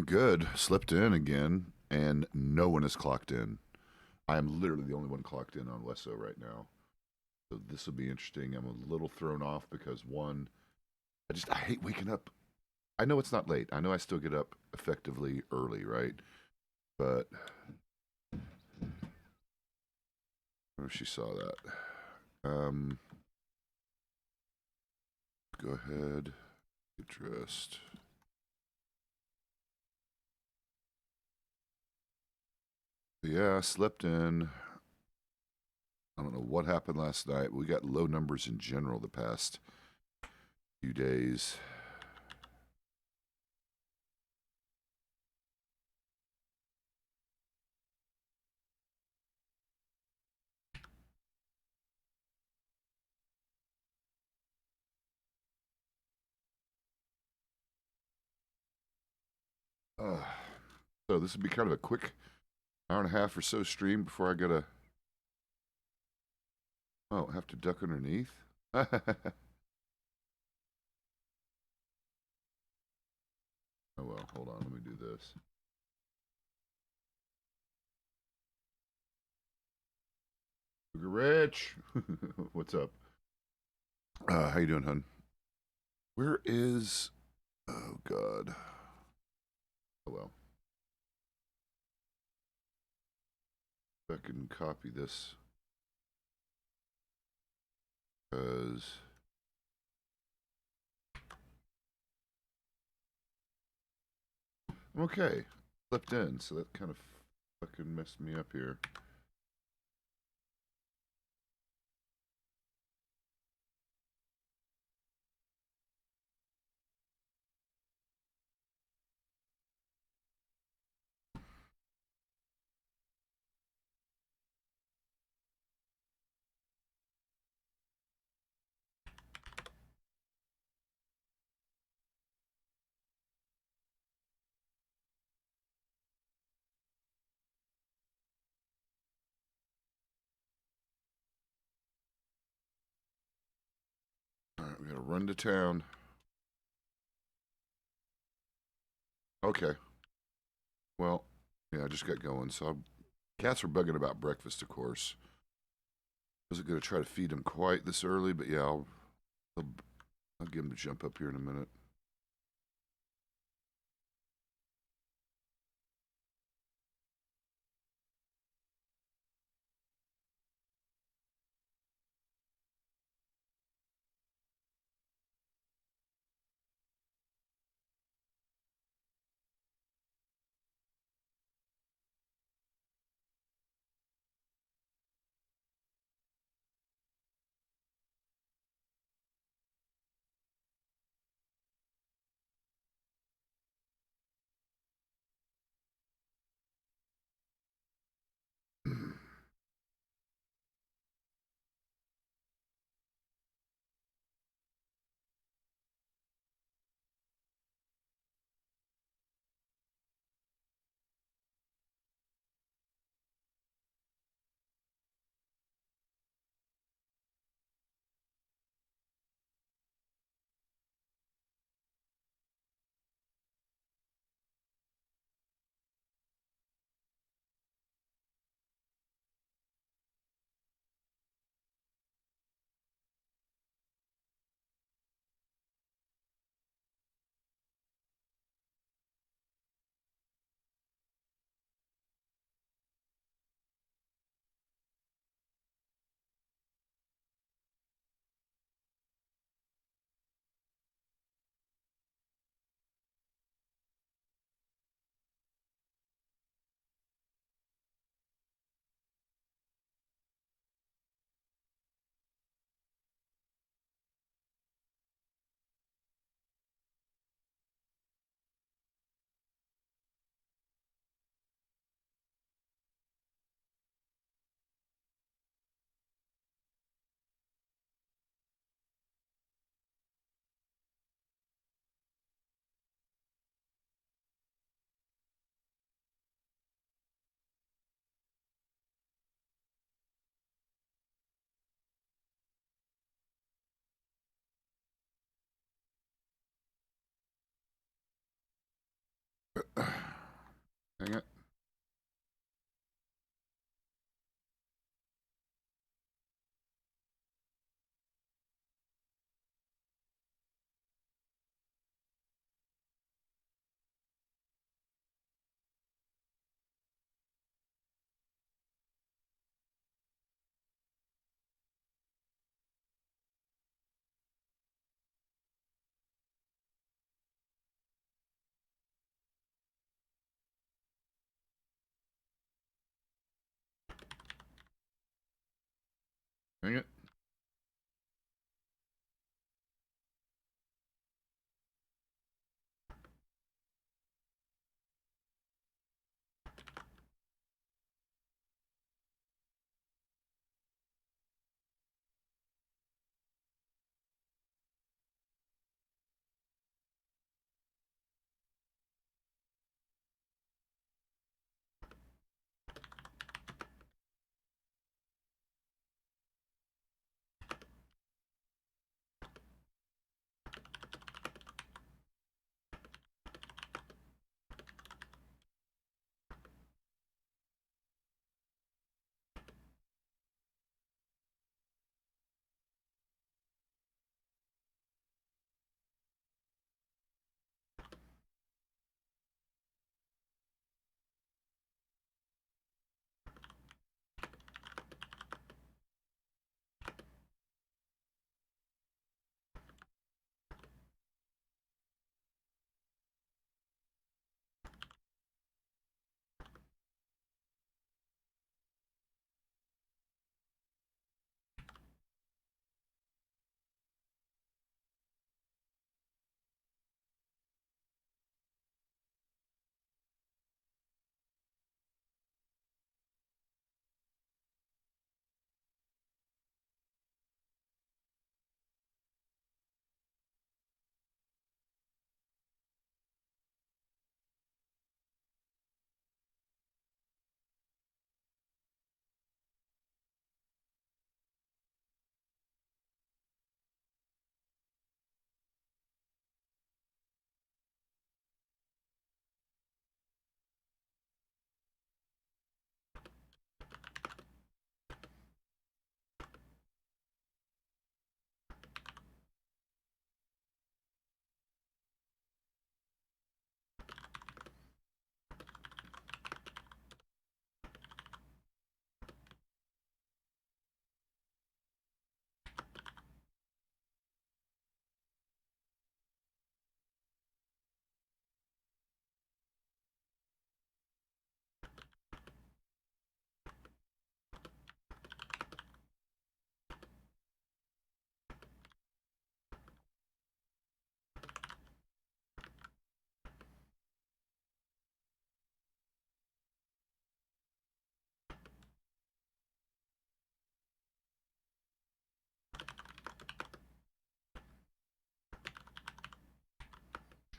Good. Slipped in again, and no one is clocked in. I am literally the only one clocked in on Wesso right now. So this will be interesting. I'm a little thrown off because one, I hate waking up. I know it's not late. I know I still get up effectively early, right? But I don't know if she saw that. Um, go ahead. Get dressed. Yeah, I slept in. I don't know what happened last night. We got low numbers in general the past few days. Uh, so this would be kind of a quick hour and a half or so stream before I gotta have to duck underneath. Oh well, hold on, let me do this. Sugar Rich, what's up? How you doing, hun? Where is? Oh God. Oh well. If I can copy this, because I'm okay. Slipped in, so that kind of fucking messed me up here. All right, we gotta run to town. Okay. Well, yeah, I just got going. So cats were bugging about breakfast, of course. Wasn't gonna try to feed them quite this early, but yeah, I'll get them to jump up here in a minute. Hang it. Hang it.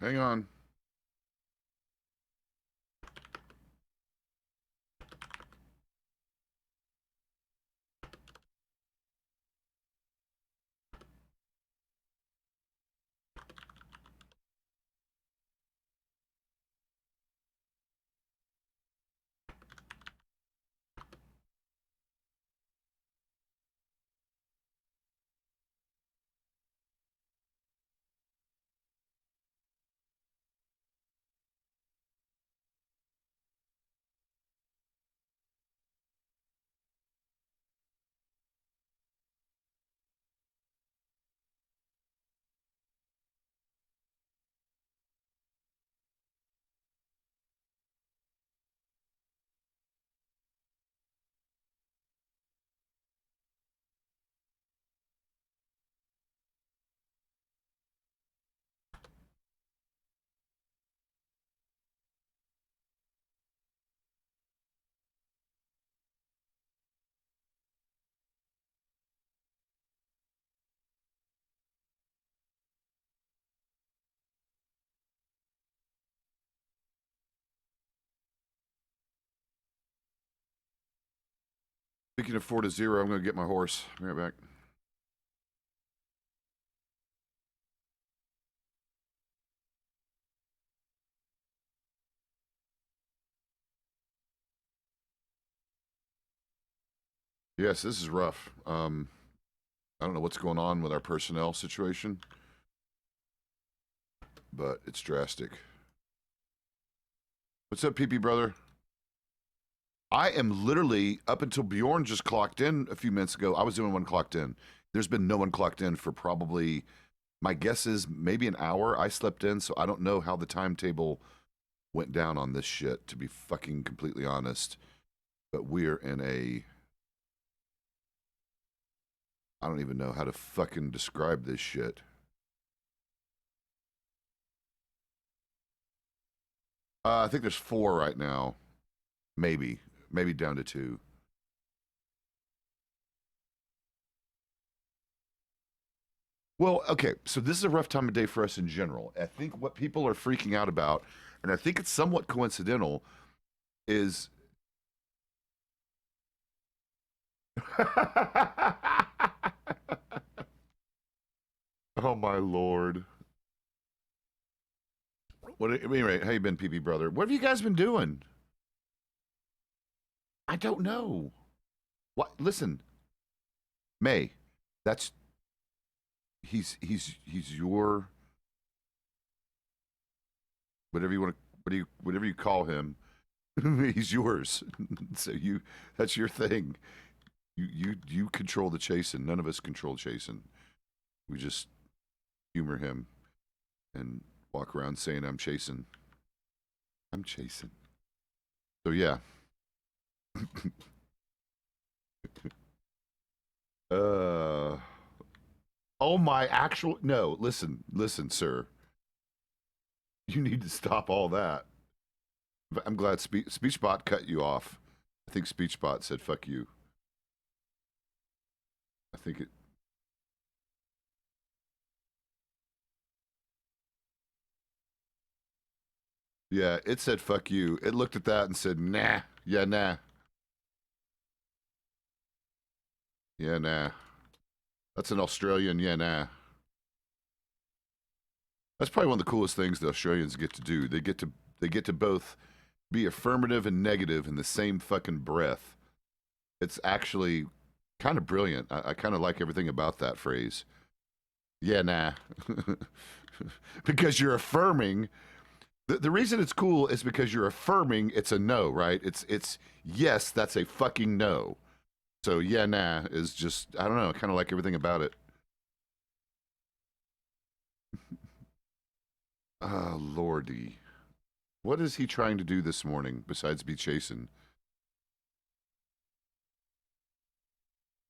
Hang on. Speaking of 4-0, I'm going to get my horse. Be right back. Yes, this is rough. I don't know what's going on with our personnel situation, but it's drastic. What's up, PP brother? I am literally up until Bjorn just clocked in a few minutes ago. I was the only one clocked in. There's been no one clocked in for probably, my guess is maybe an hour. I slept in, so I don't know how the timetable went down on this shit, to be fucking completely honest. But we're in a, I don't even know how to fucking describe this shit. I think there's 4 right now. Maybe down to 2. Well, okay, so this is a rough time of day for us in general. I think what people are freaking out about, and I think it's somewhat coincidental, is oh my lord. What anyway, how you been, PP brother? What have you guys been doing? I don't know. What listen, May, that's he's your whatever you want to whatever you call him, he's yours. So that's your thing. You control the chasing. None of us control chasing. We just humor him and walk around saying I'm chasing. I'm chasing. So yeah. uh oh my actual no, listen, sir. You need to stop all that. I'm glad SpeechBot cut you off. I think SpeechBot said fuck you. I think it. Yeah, it said fuck you. It looked at that and said nah. Yeah, nah. Yeah, nah. That's an Australian. Yeah, nah. That's probably one of the coolest things the Australians get to do. They get to both be affirmative and negative in the same fucking breath. It's actually kind of brilliant. I kind of like everything about that phrase. Yeah, nah. Because you're affirming. The reason it's cool is because you're affirming it's a no, right? It's yes, that's a fucking no. So yeah, nah is just I don't know. I kind of like everything about it. Oh lordy, what is he trying to do this morning besides be chasing?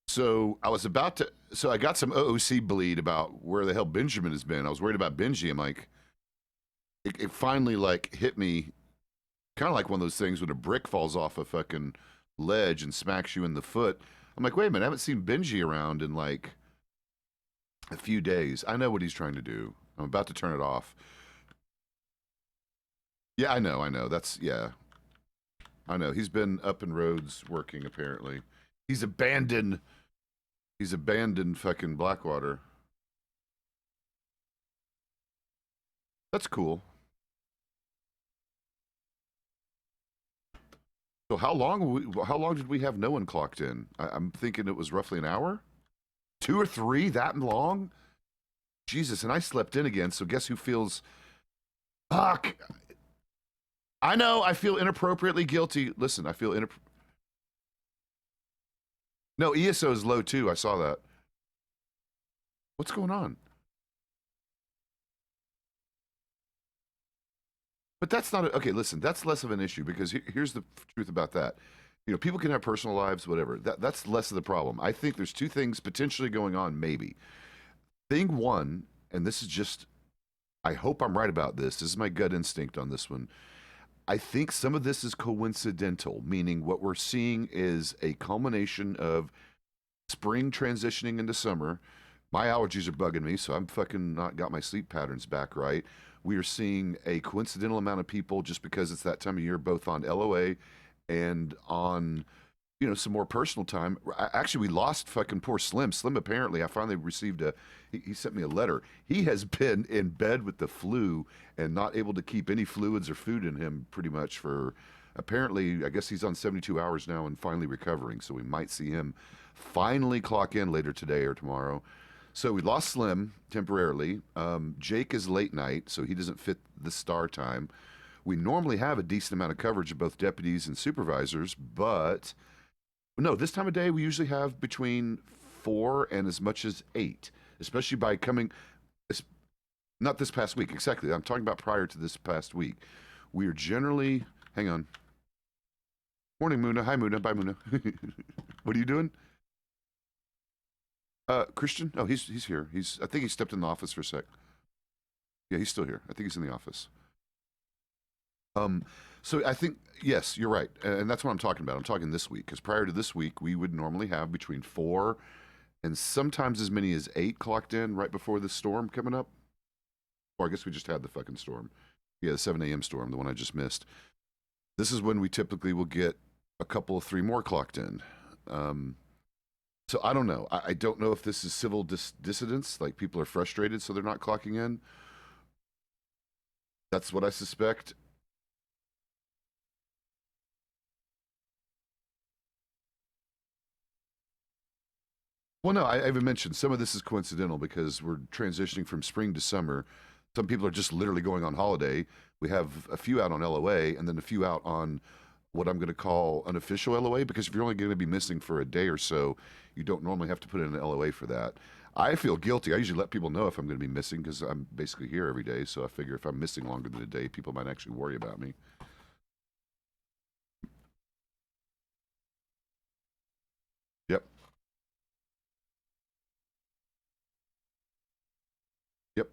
So I was about to. So I got some OOC bleed about where the hell Benjamin has been. I was worried about Benji. I'm like, it finally like hit me, kind of like one of those things when a brick falls off a fucking ledge and smacks you in the foot. I'm like, wait a minute, I haven't seen Benji around in like a few days. I know what he's trying to do. I'm about to turn it off. Yeah, I know. That's yeah. I know. He's been up in roads working apparently. He's abandoned He's abandoned fucking Blackwater. That's cool. So how long did we have no one clocked in? I'm thinking it was roughly an hour? 2 or 3 that long? Jesus, and I slept in again, so guess who feels fuck. I know I feel inappropriately guilty. Listen, I feel no, ESO is low too. I saw that. What's going on? But that's not okay. Listen, that's less of an issue because here's the truth about that. You know, people can have personal lives, whatever. That's less of the problem. I think there's 2 things potentially going on. Maybe thing one, and this is just, I hope I'm right about this. This is my gut instinct on this one. I think some of this is coincidental, meaning what we're seeing is a culmination of spring transitioning into summer. My allergies are bugging me, so I'm fucking not got my sleep patterns back right. We are seeing a coincidental amount of people just because it's that time of year, both on LOA and on, you know, some more personal time. Actually, we lost fucking poor Slim. Slim apparently, I finally received he sent me a letter. He has been in bed with the flu and not able to keep any fluids or food in him pretty much for Apparently, I guess he's on 72 hours now and finally recovering, so we might see him finally clock in later today or tomorrow. So we lost Slim temporarily. Jake is late night, so he doesn't fit the star time. We normally have a decent amount of coverage of both deputies and supervisors, but no, this time of day we usually have between 4 and as much as 8, especially by coming. Not this past week, exactly. I'm talking about prior to this past week. We are generally. Hang on. Morning, Muna. Hi, Muna. Bye, Muna. What are you doing? Christian? Oh, he's here. I think he stepped in the office for a sec. Yeah, he's still here. I think he's in the office. Um, so I think yes, you're right, and that's what I'm talking about. I'm talking this week because prior to this week, we would normally have between 4 and sometimes as many as 8 clocked in right before the storm coming up. Or I guess we just had the fucking storm. Yeah, the 7 a.m. storm, the one I just missed. This is when we typically will get a couple of 3 more clocked in. So I don't know. I don't know if this is civil dissidence, like people are frustrated, so they're not clocking in. That's what I suspect. Well, no, I even mentioned some of this is coincidental because we're transitioning from spring to summer. Some people are just literally going on holiday. We have a few out on LOA and then a few out on what I'm going to call unofficial LOA because if you're only going to be missing for a day or so, you don't normally have to put in an LOA for that. I feel guilty. I usually let people know if I'm going to be missing because I'm basically here every day. So I figure if I'm missing longer than a day, people might actually worry about me. Yep. Yep.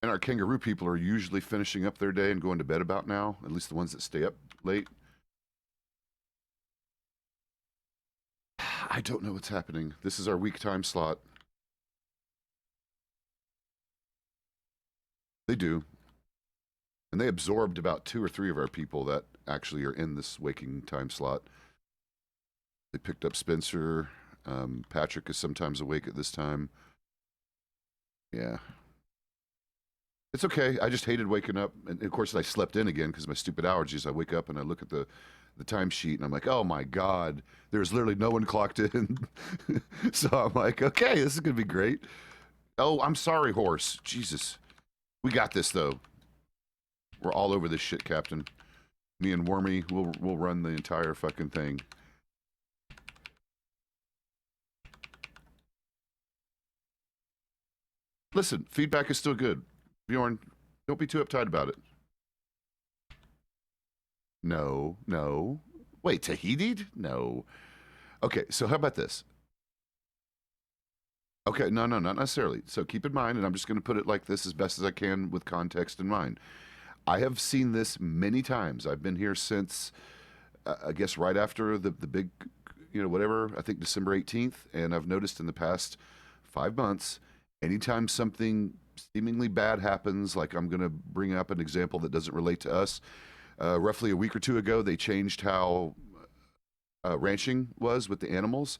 And our kangaroo people are usually finishing up their day and going to bed about now, at least the ones that stay up late. I don't know what's happening. This is our week time slot. They do. And they absorbed about 2 or 3 of our people that actually are in this waking time slot. They picked up Spencer. Patrick is sometimes awake at this time. Yeah. It's okay. I just hated waking up. And of course, I slept in again because my stupid allergies. I wake up and I look at the timesheet and I'm like, oh my God, there's literally no one clocked in. So I'm like, okay, this is going to be great. Oh, I'm sorry, horse. Jesus. We got this, though. We're all over this shit, Captain. Me and Wormy, we'll run the entire fucking thing. Listen, feedback is still good. Bjorn, don't be too uptight about it. No, no. Wait, Tahiti? No. Okay, so how about this? Okay, no, no, not necessarily. So keep in mind, and I'm just going to put it like this as best as I can with context in mind. I have seen this many times. I've been here since, I guess, right after the big, whatever, I think December 18th. And I've noticed in the past 5 months, anytime something seemingly bad happens, like I'm going to bring up an example that doesn't relate to us. Roughly a week or 2 ago, they changed how ranching was with the animals,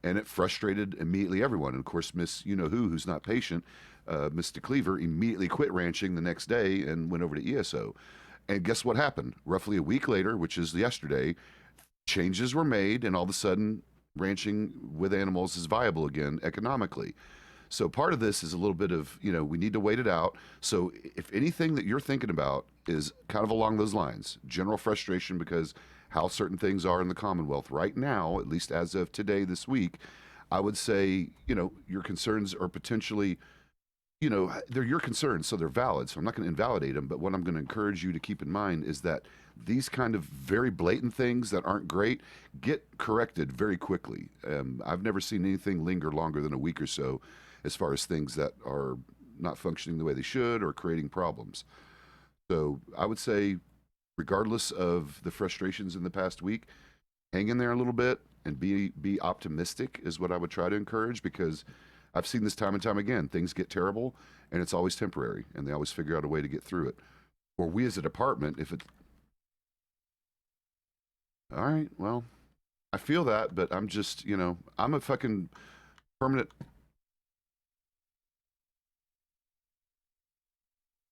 and it frustrated immediately everyone. And of course, Miss You Know who's not patient, Mr. Cleaver, immediately quit ranching the next day and went over to ESO. And guess what happened? Roughly a week later, which is yesterday, changes were made, and all of a sudden, ranching with animals is viable again economically. So part of this is a little bit of, we need to wait it out. So if anything that you're thinking about is kind of along those lines, general frustration because how certain things are in the Commonwealth right now, at least as of today, this week, I would say, your concerns are potentially, they're your concerns, so they're valid. So I'm not going to invalidate them. But what I'm going to encourage you to keep in mind is that these kind of very blatant things that aren't great get corrected very quickly. I've never seen anything linger longer than a week or so as far as things that are not functioning the way they should or creating problems. So I would say, regardless of the frustrations in the past week, hang in there a little bit and be optimistic is what I would try to encourage, because I've seen this time and time again. Things get terrible and it's always temporary, and they always figure out a way to get through it. Or we as a department, if it all right, well, I feel that, but I'm just, I'm a fucking permanent.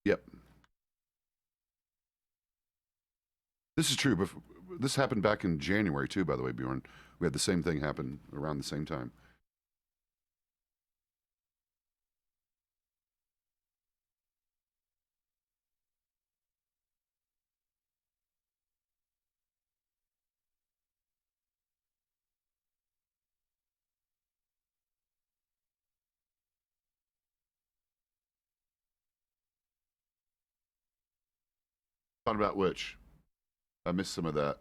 Yep. This is true, but this happened back in January too, by the way, Bjorn. We had the same thing happen around the same time. Thought about which? I missed some of that.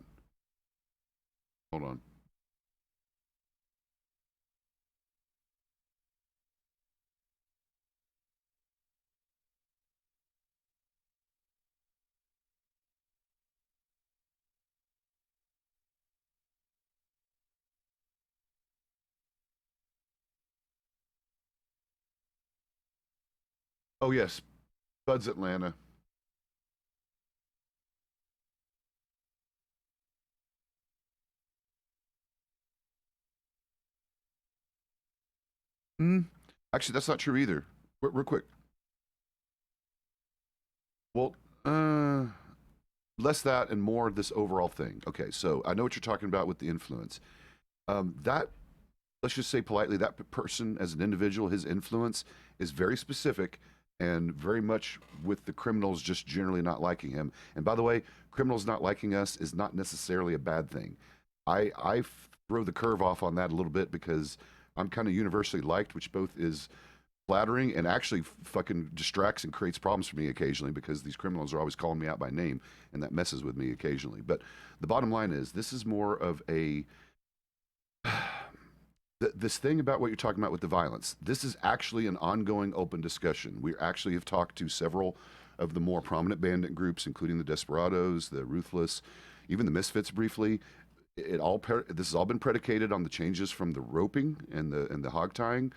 Hold on. Oh yes, Bud's Atlanta. Hmm. Actually, that's not true either. Real quick. Well, less that and more this overall thing. Okay, so I know what you're talking about with the influence. That, let's just say politely, that person as an individual, his influence is very specific and very much with the criminals just generally not liking him. And by the way, criminals not liking us is not necessarily a bad thing. I throw the curve off on that a little bit because I'm kind of universally liked, which both is flattering and actually fucking distracts and creates problems for me occasionally because these criminals are always calling me out by name and that messes with me occasionally. But the bottom line is this is more of a this thing about what you're talking about with the violence. This is actually an ongoing open discussion. We actually have talked to several of the more prominent bandit groups, including the Desperados, the Ruthless, even the Misfits briefly. This has all been predicated on the changes from the roping and the hog tying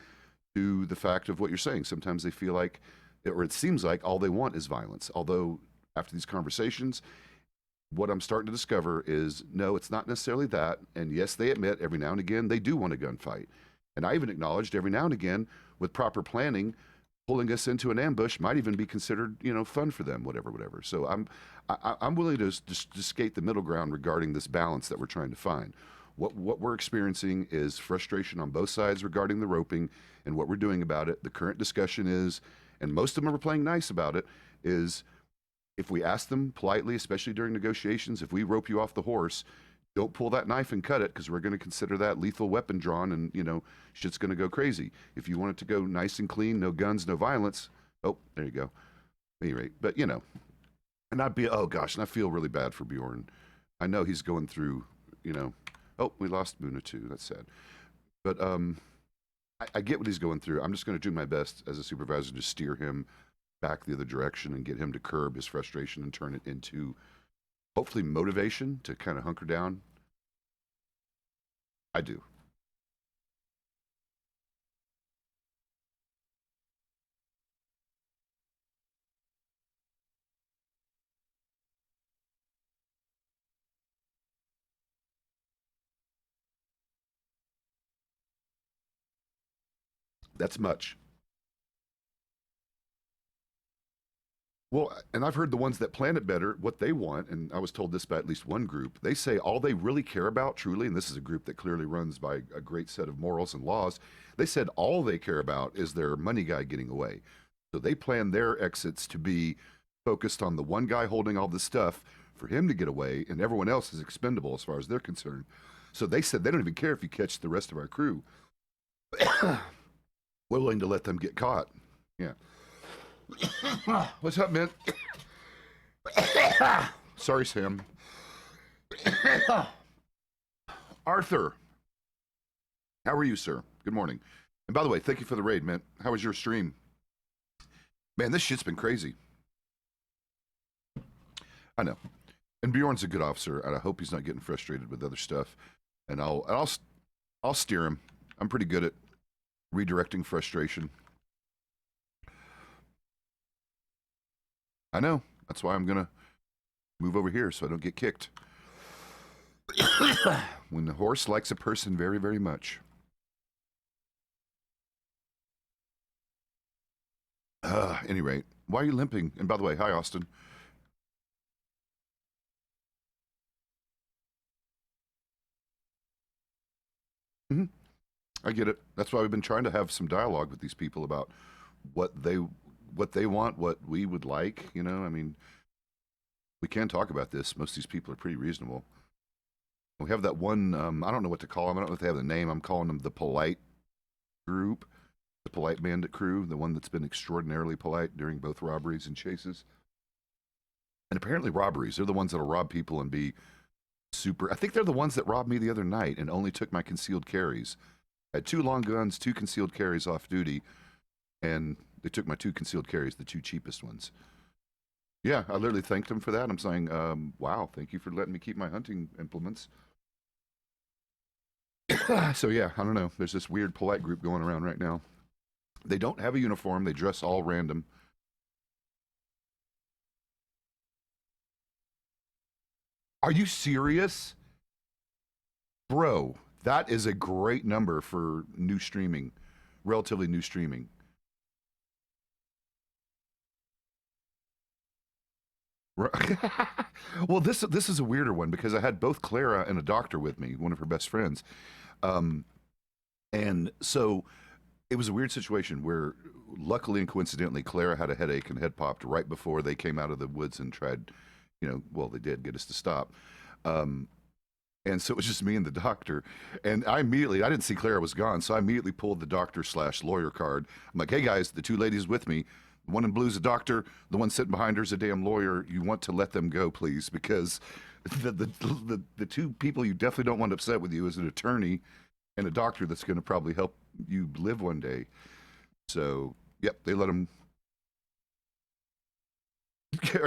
to the fact of what you're saying. Sometimes they feel like, or it seems like, all they want is violence. Although, after these conversations, what I'm starting to discover is no, it's not necessarily that. And yes, they admit every now and again they do want a gunfight. And I even acknowledged every now and again, with proper planning, pulling us into an ambush might even be considered, fun for them, whatever, whatever. So I'm willing to skate the middle ground regarding this balance that we're trying to find. What we're experiencing is frustration on both sides regarding the roping and what we're doing about it. The current discussion is, and most of them are playing nice about it, is if we ask them politely, especially during negotiations, if we rope you off the horse, don't pull that knife and cut it because we're going to consider that lethal weapon drawn and, shit's going to go crazy. If you want it to go nice and clean, no guns, no violence, oh, there you go. At any rate, but, and oh gosh, and I feel really bad for Bjorn. I know he's going through, oh, we lost Muna too. That's sad. But I get what he's going through. I'm just going to do my best as a supervisor to steer him back the other direction and get him to curb his frustration and turn it into hopefully motivation to kind of hunker down. I do. That's much. Well, and I've heard the ones that plan it better, what they want, and I was told this by at least one group, they say all they really care about, truly, and this is a group that clearly runs by a great set of morals and laws, they said all they care about is their money guy getting away. So they plan their exits to be focused on the one guy holding all the stuff for him to get away, and everyone else is expendable as far as they're concerned. So they said they don't even care if you catch the rest of our crew. We're willing to let them get caught. Yeah. What's up, man? Sorry, Sam. Arthur, how are you, sir? Good morning. And by the way, thank you for the raid, man. How was your stream? Man, this shit's been crazy. I know. And Bjorn's a good officer, and I hope he's not getting frustrated with other stuff. And I'll steer him. I'm pretty good at redirecting frustration. I know. That's why I'm gonna move over here so I don't get kicked. When the horse likes a person very, very much. Any rate, why are you limping? And by the way, hi, Austin. Hmm. I get it. That's why we've been trying to have some dialogue with these people about what they what they want, what we would like. You know, I mean, we can talk about this. Most of these people are pretty reasonable. We have that one. I don't know what to call them. I don't know if they have a name. I'm calling them the polite group, the polite bandit crew, the one that's been extraordinarily polite during both robberies and chases. And apparently, robberies. They're the ones that'll rob people and be super. I think they're the ones that robbed me the other night and only took my concealed carries. I had two long guns, two concealed carries off duty, and they took my two concealed carries, the two cheapest ones. Yeah, I literally thanked them for that. I'm saying, wow, thank you for letting me keep my hunting implements. So yeah, I don't know. There's this weird polite group going around right now. They don't have a uniform. They dress all random. Are you serious? Bro, that is a great number for new streaming, relatively new streaming. Well, this is a weirder one because I had both Clara and a doctor with me, one of her best friends, um, and so it was a weird situation where, luckily and coincidentally, Clara had a headache and head popped right before they came out of the woods and tried, well, they did get us to stop. Um, and so it was just me and the doctor. And I didn't see Clara was gone. So I immediately pulled the doctor slash lawyer card. I'm like, hey guys, the two ladies with me, the one in blue is a doctor. The one sitting behind her is a damn lawyer. You want to let them go, please, because the two people you definitely don't want upset with you is an attorney and a doctor that's going to probably help you live one day. So, yep, they let him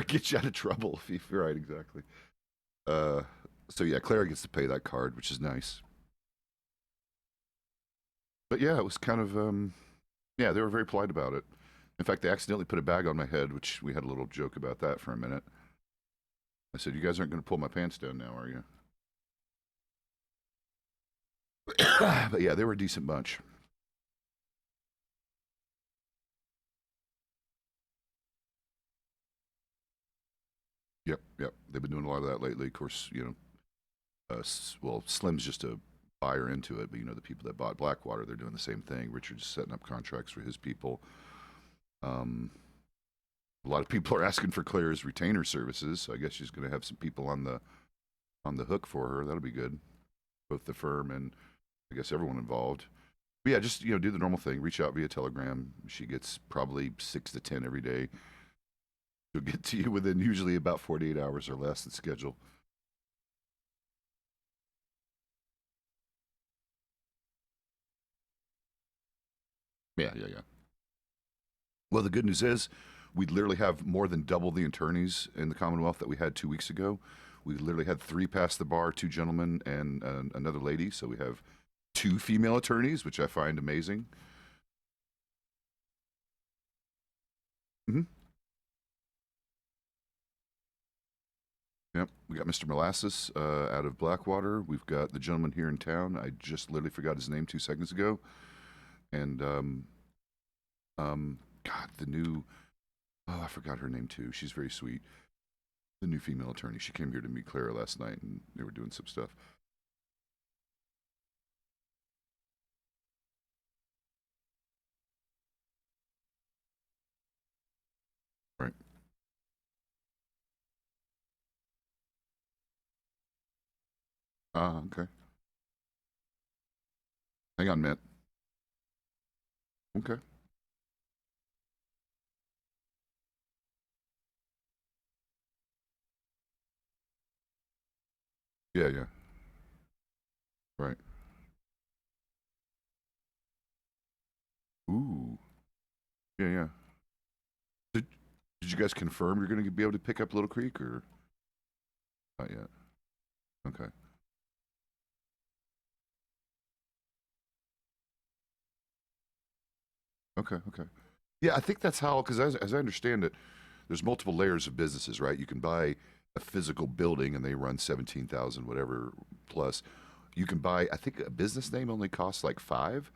get you out of trouble. If you're right, exactly. Uh, so yeah, Clara gets to pay that card, which is nice. But yeah, it was kind of yeah, they were very polite about it. In fact, they accidentally put a bag on my head, which we had a little joke about that for a minute. I said, "You guys aren't going to pull my pants down now, are you?" But yeah, they were a decent bunch. Yep, yep. They've been doing a lot of that lately. Of course, well, Slim's just a buyer into it, but the people that bought Blackwater, they're doing the same thing. Richard's setting up contracts for his people. Um, a lot of people are asking for Claire's retainer services, so I guess she's going to have some people on the hook for her. That'll be good, both the firm and I guess everyone involved. But yeah, just do the normal thing. Reach out via Telegram. She gets probably 6 to 10 every day. She'll get to you within usually about 48 hours or less than schedule. Yeah, yeah, yeah. Well, the good news is we literally have more than double the attorneys in the Commonwealth that we had 2 weeks ago. We literally had three pass the bar, two gentlemen and another lady. So we have two female attorneys, which I find amazing. Hmm. Yep, we got Mr. Molasses out of Blackwater. We've got the gentleman here in town. I just literally forgot his name 2 seconds ago. And God, the new I forgot her name too. She's very sweet. The new female attorney. She came here to meet Clara last night, and they were doing some stuff. Right. Ah, okay. Hang on, Matt. Okay. Yeah, yeah. Right. Ooh. Yeah, yeah. Did Did you guys confirm you're going to be able to pick up Little Creek or not yet? Okay. Okay. Okay. Yeah, I think that's how. Because as I understand it, there's multiple layers of businesses, right? You can buy a physical building and they run 17,000 whatever plus. You can buy. I think a business name only costs like five,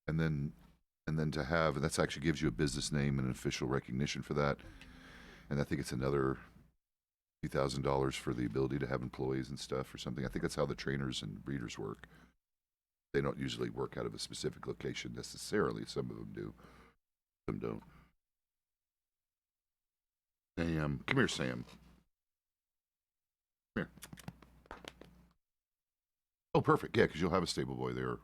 and then to have, and that's actually gives you a business name and an official recognition for that. And I think it's another $2,000 for the ability to have employees and stuff or something. I think that's how the trainers and breeders work. They don't usually work out of a specific location necessarily. Some of them do, some don't. Sam, come here, Sam. Come here. Oh, perfect. Yeah, because you'll have a stable boy there.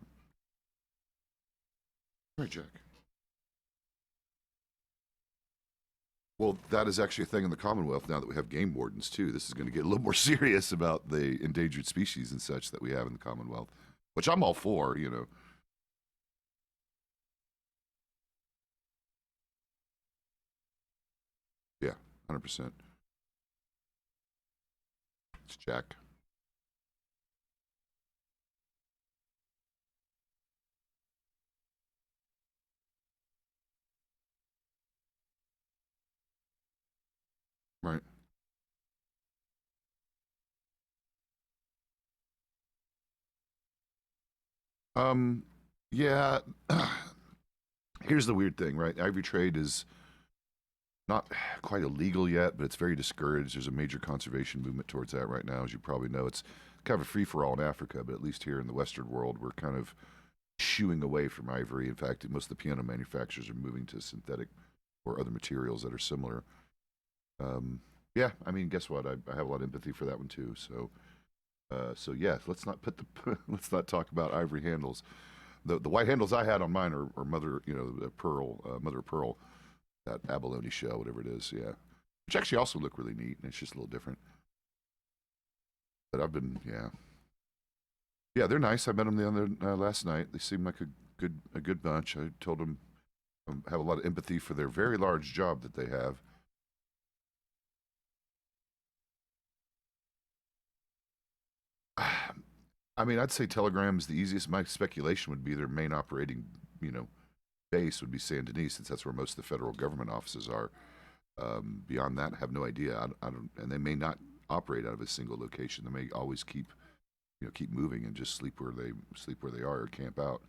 Right, Jack. Well, that is actually a thing in the Commonwealth now that we have game wardens too. This is going to get a little more serious about the endangered species and such that we have in the Commonwealth, which I'm all for, you know. Yeah, 100%. It's Jack. Right. Um, yeah. Here's the weird thing, right? Ivory trade is not quite illegal yet, but it's very discouraged. There's a major conservation movement towards that right now, as you probably know. It's kind of a free for all in Africa, but at least here in the Western world, we're kind of shooing away from ivory. In fact, most of the piano manufacturers are moving to synthetic or other materials that are similar. Yeah, I mean, guess what? I have a lot of empathy for that one too. So yeah, let's not put the let's not talk about ivory handles. The white handles I had on mine are mother, you know, mother of pearl, that abalone shell, whatever it is. Yeah, which actually also look really neat, and it's just a little different. But I've been, yeah, they're nice. I met them the other last night. They seem like a good bunch. I told them I have a lot of empathy for their very large job that they have. I mean, I'd say Telegram's the easiest. My speculation would be their main operating, you know, base would be San Denis, since that's where most of the federal government offices are. Beyond that, I have no idea. I don't, and they may not operate out of a single location. They may always keep, you know, keep moving and just sleep where they are or camp out.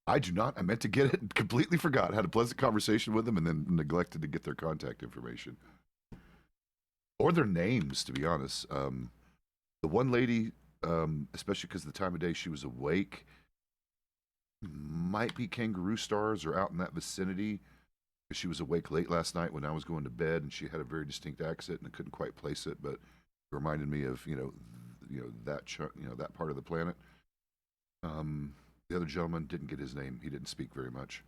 I do not. I meant to get it, completely forgot. Had a pleasant conversation with them, and then neglected to get their contact information or their names. To be honest, the one lady, especially because of the time of day she was awake, might be Kangaroo Stars or out in that vicinity. She was awake late last night when I was going to bed, and she had a very distinct accent, and I couldn't quite place it, but it reminded me of that part of the planet. The other gentleman didn't get his name. He didn't speak very much.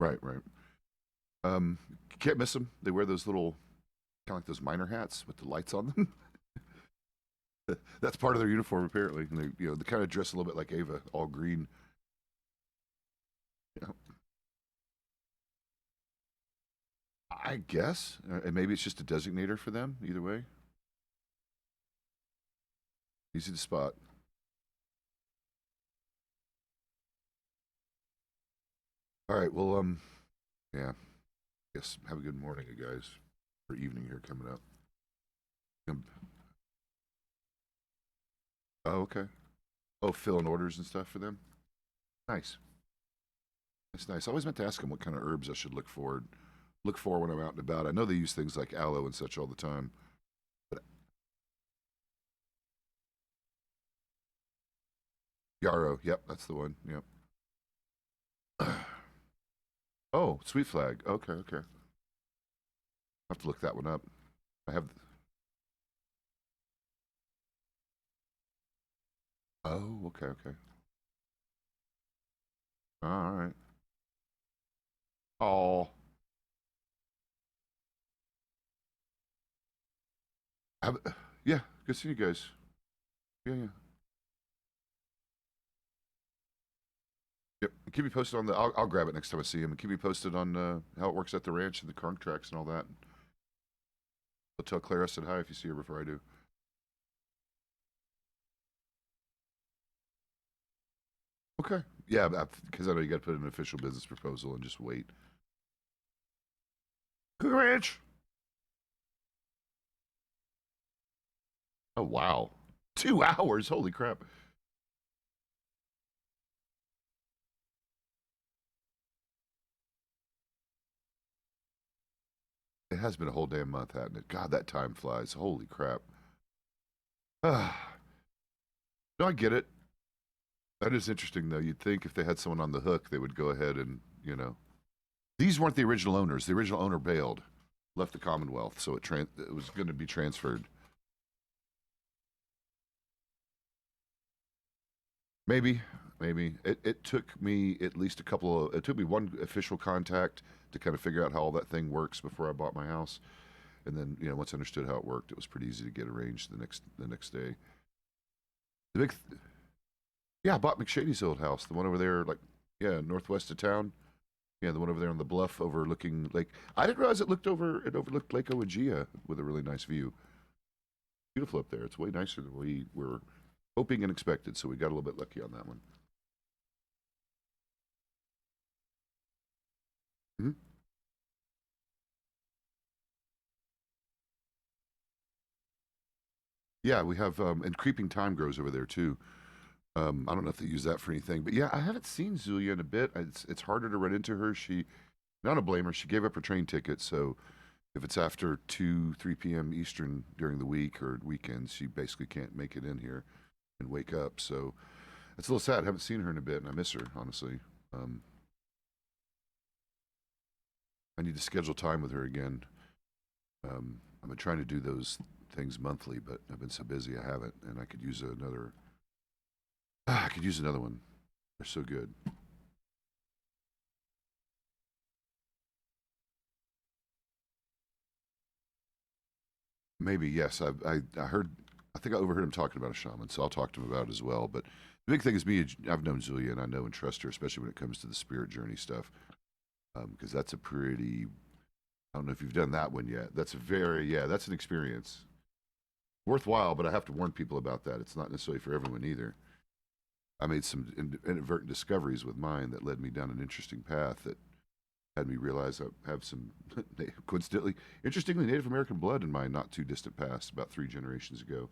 Right, right. You can't miss them. They wear those little, kind of like those miner hats with the lights on them. That's part of their uniform, apparently. And they kind of dress a little bit like Ava, all green. Yeah, I guess, and maybe it's just a designator for them. Either way, easy to spot. All right, well, yeah. Guess have a good morning, you guys, or evening here coming up. Um, Oh, okay. Oh, filling orders and stuff for them. Nice. That's nice. I always meant to ask them what kind of herbs I should look for when I'm out and about. I know they use things like aloe and such all the time. But yarrow, yep, that's the one. Yep. Oh, sweet flag. Okay, okay. I'll have to look that one up. I have. Oh, okay, okay. All right. Oh, have, yeah. Good seeing you guys. Yeah, yeah. Yep. Keep me posted on the. I'll grab it next time I see him, and keep me posted on how it works at the ranch and the trunk tracks and all that. I'll tell Claire I said hi if you see her before I do. Okay. Yeah, because I know you got to put in an official business proposal and just wait. Cook Ranch. Oh wow, 2 hours. Holy crap. It has been a whole damn month, hasn't it? God, that time flies. Holy crap. Ah, no, I get it. That is interesting, though. You'd think if they had someone on the hook, they would go ahead and, you know. These weren't the original owners. The original owner bailed, left the Commonwealth, so it was going to be transferred. Maybe, maybe. It took me at least it took me one official contact to kind of figure out how all that thing works before I bought my house. And then, once I understood how it worked, it was pretty easy to get arranged the next day. The big, yeah, I bought McShady's old house, the one over there, like, yeah, northwest of town. Yeah, the one over there on the bluff overlooking Lake. I didn't realize it overlooked Lake Owagia with a really nice view. Beautiful up there. It's way nicer than we were hoping and expected, so we got a little bit lucky on that one. Hmm. Yeah, we have, and creeping time grows over there too. I don't know if they use that for anything, but yeah, I haven't seen Zulia in a bit. It's harder to run into her. Not a blame her. She gave up her train ticket, so if it's after 2, 3 p.m. Eastern during the week or weekends, she basically can't make it in here and wake up. So it's a little sad. I haven't seen her in a bit, and I miss her honestly. Um, I need to schedule time with her again. I've been trying to do those things monthly, but I've been so busy I haven't, and I could use another. I could use another one. They're so good. Maybe yes. I heard. I think I overheard him talking about a shaman, so I'll talk to him about it as well. But the big thing is me. I've known Zulia, and I know and trust her, especially when it comes to the spirit journey stuff, because that's a pretty. I don't know if you've done that one yet. That's a very yeah. That's an experience worthwhile, but I have to warn people about that. It's not necessarily for everyone either. I made some inadvertent discoveries with mine that led me down an interesting path that had me realize I have some, coincidentally, interestingly, Native American blood in my not too distant past, about 3 generations ago.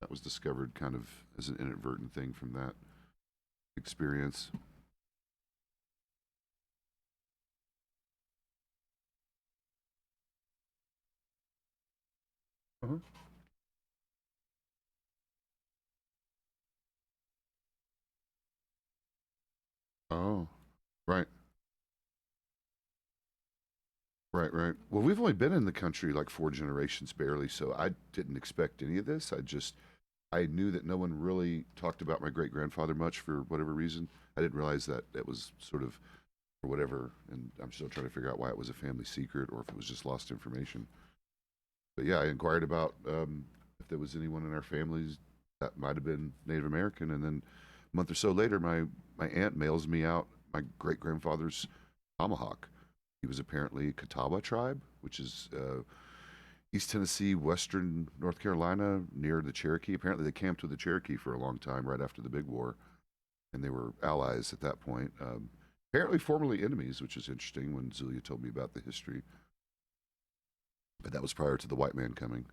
That was discovered kind of as an inadvertent thing from that experience. Uh-huh. Oh, right, right, right. Well, we've only been in the country like 4 generations barely, so I didn't expect any of this. I knew that no one really talked about my great grandfather much for whatever reason. I didn't realize that it was sort of or whatever, and I'm still trying to figure out why it was a family secret or if it was just lost information. But yeah, I inquired about if there was anyone in our families that might have been Native American, and then a month or so later, my aunt mails me out my great grandfather's tomahawk. He was apparently Catawba tribe, which is East Tennessee, Western North Carolina, near the Cherokee. Apparently, they camped with the Cherokee for a long time, right after the Big War, and they were allies at that point. Apparently, formerly enemies, which is interesting when Zulia told me about the history. But that was prior to the white man coming.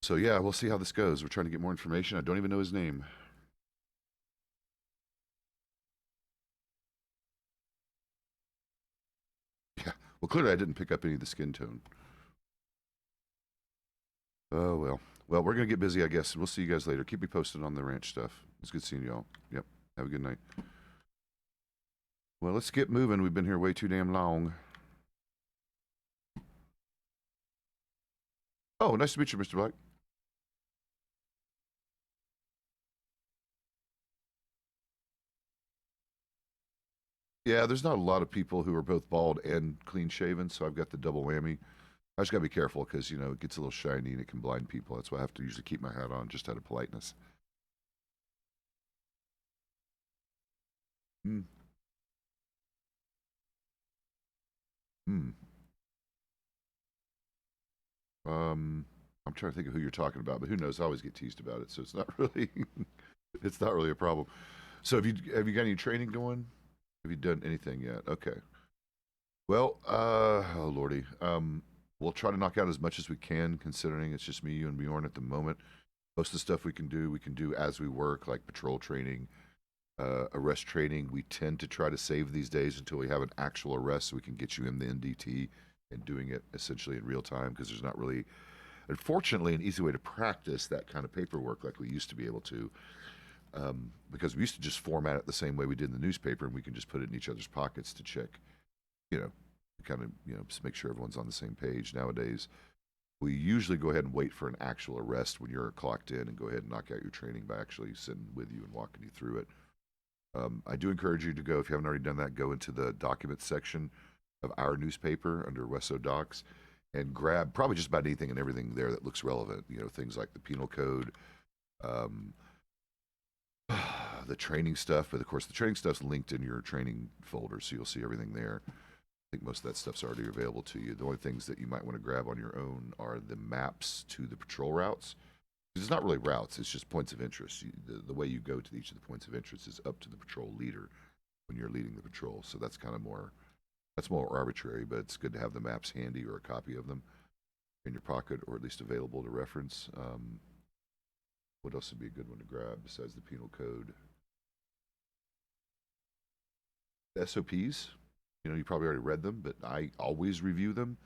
So yeah, we'll see how this goes. We're trying to get more information. I don't even know his name. Yeah. Well, clearly I didn't pick up any of the skin tone. Oh well. Well, we're gonna get busy, I guess, and we'll see you guys later. Keep me posted on the ranch stuff. It's good seeing y'all. Yep. Have a good night. Well, let's get moving. We've been here way too damn long. Oh, nice to meet you, Mr. Black. Yeah, there's not a lot of people who are both bald and clean shaven, so I've got the double whammy. I just gotta be careful because it gets a little shiny and it can blind people. That's why I have to usually keep my hat on just out of politeness. Hmm. Hmm. Um, I'm trying to think of who you're talking about, but who knows? I always get teased about it, so it's not really it's not really a problem. So have you got any training going? Have you done anything yet? Okay. Well, oh lordy, we'll try to knock out as much as we can, considering it's just me, you, and Bjorn at the moment. Most of the stuff we can do as we work, like patrol training, arrest training. We tend to try to save these days until we have an actual arrest, so we can get you in the NDT and doing it essentially in real time, because there's not really, unfortunately, an easy way to practice that kind of paperwork like we used to be able to. Because we used to just format it the same way we did in the newspaper, and we can just put it in each other's pockets to check, you know, kind of, just make sure everyone's on the same page. Nowadays, we usually go ahead and wait for an actual arrest when you're clocked in and go ahead and knock out your training by actually sitting with you and walking you through it. I do encourage you to go, if you haven't already done that, go into the documents section of our newspaper under Wesso Docs and grab probably just about anything and everything there that looks relevant. Things like the penal code, the training stuff, but of course the training stuff's linked in your training folder, so you'll see everything there. I think most of that stuff's already available to you. The only things that you might want to grab on your own are the maps to the patrol routes. It's not really routes, it's just points of interest. The way you go to each of the points of interest is up to the patrol leader when you're leading the patrol, so that's more arbitrary, but it's good to have the maps handy or a copy of them in your pocket, or at least available to reference. What else would be a good one to grab besides the penal code? The SOPs, you probably already read them, but I always review them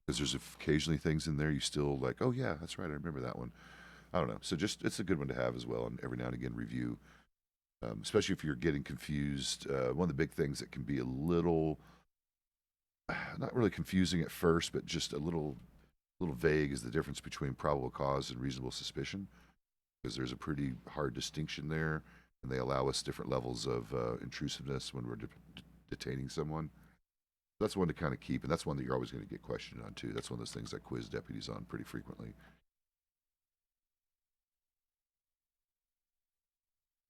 because there's occasionally things in there you still like, oh yeah, that's right, I remember that one. I don't know. So it's a good one to have as well, and every now and again review, especially if you're getting confused. One of the big things that can be a little, not really confusing at first, but just a little vague is the difference between probable cause and reasonable suspicion, because there's a pretty hard distinction there, and they allow us different levels of intrusiveness when we're detaining someone. That's one to kind of keep, and that's one that you're always going to get questioned on too. That's one of those things I quiz deputies on pretty frequently.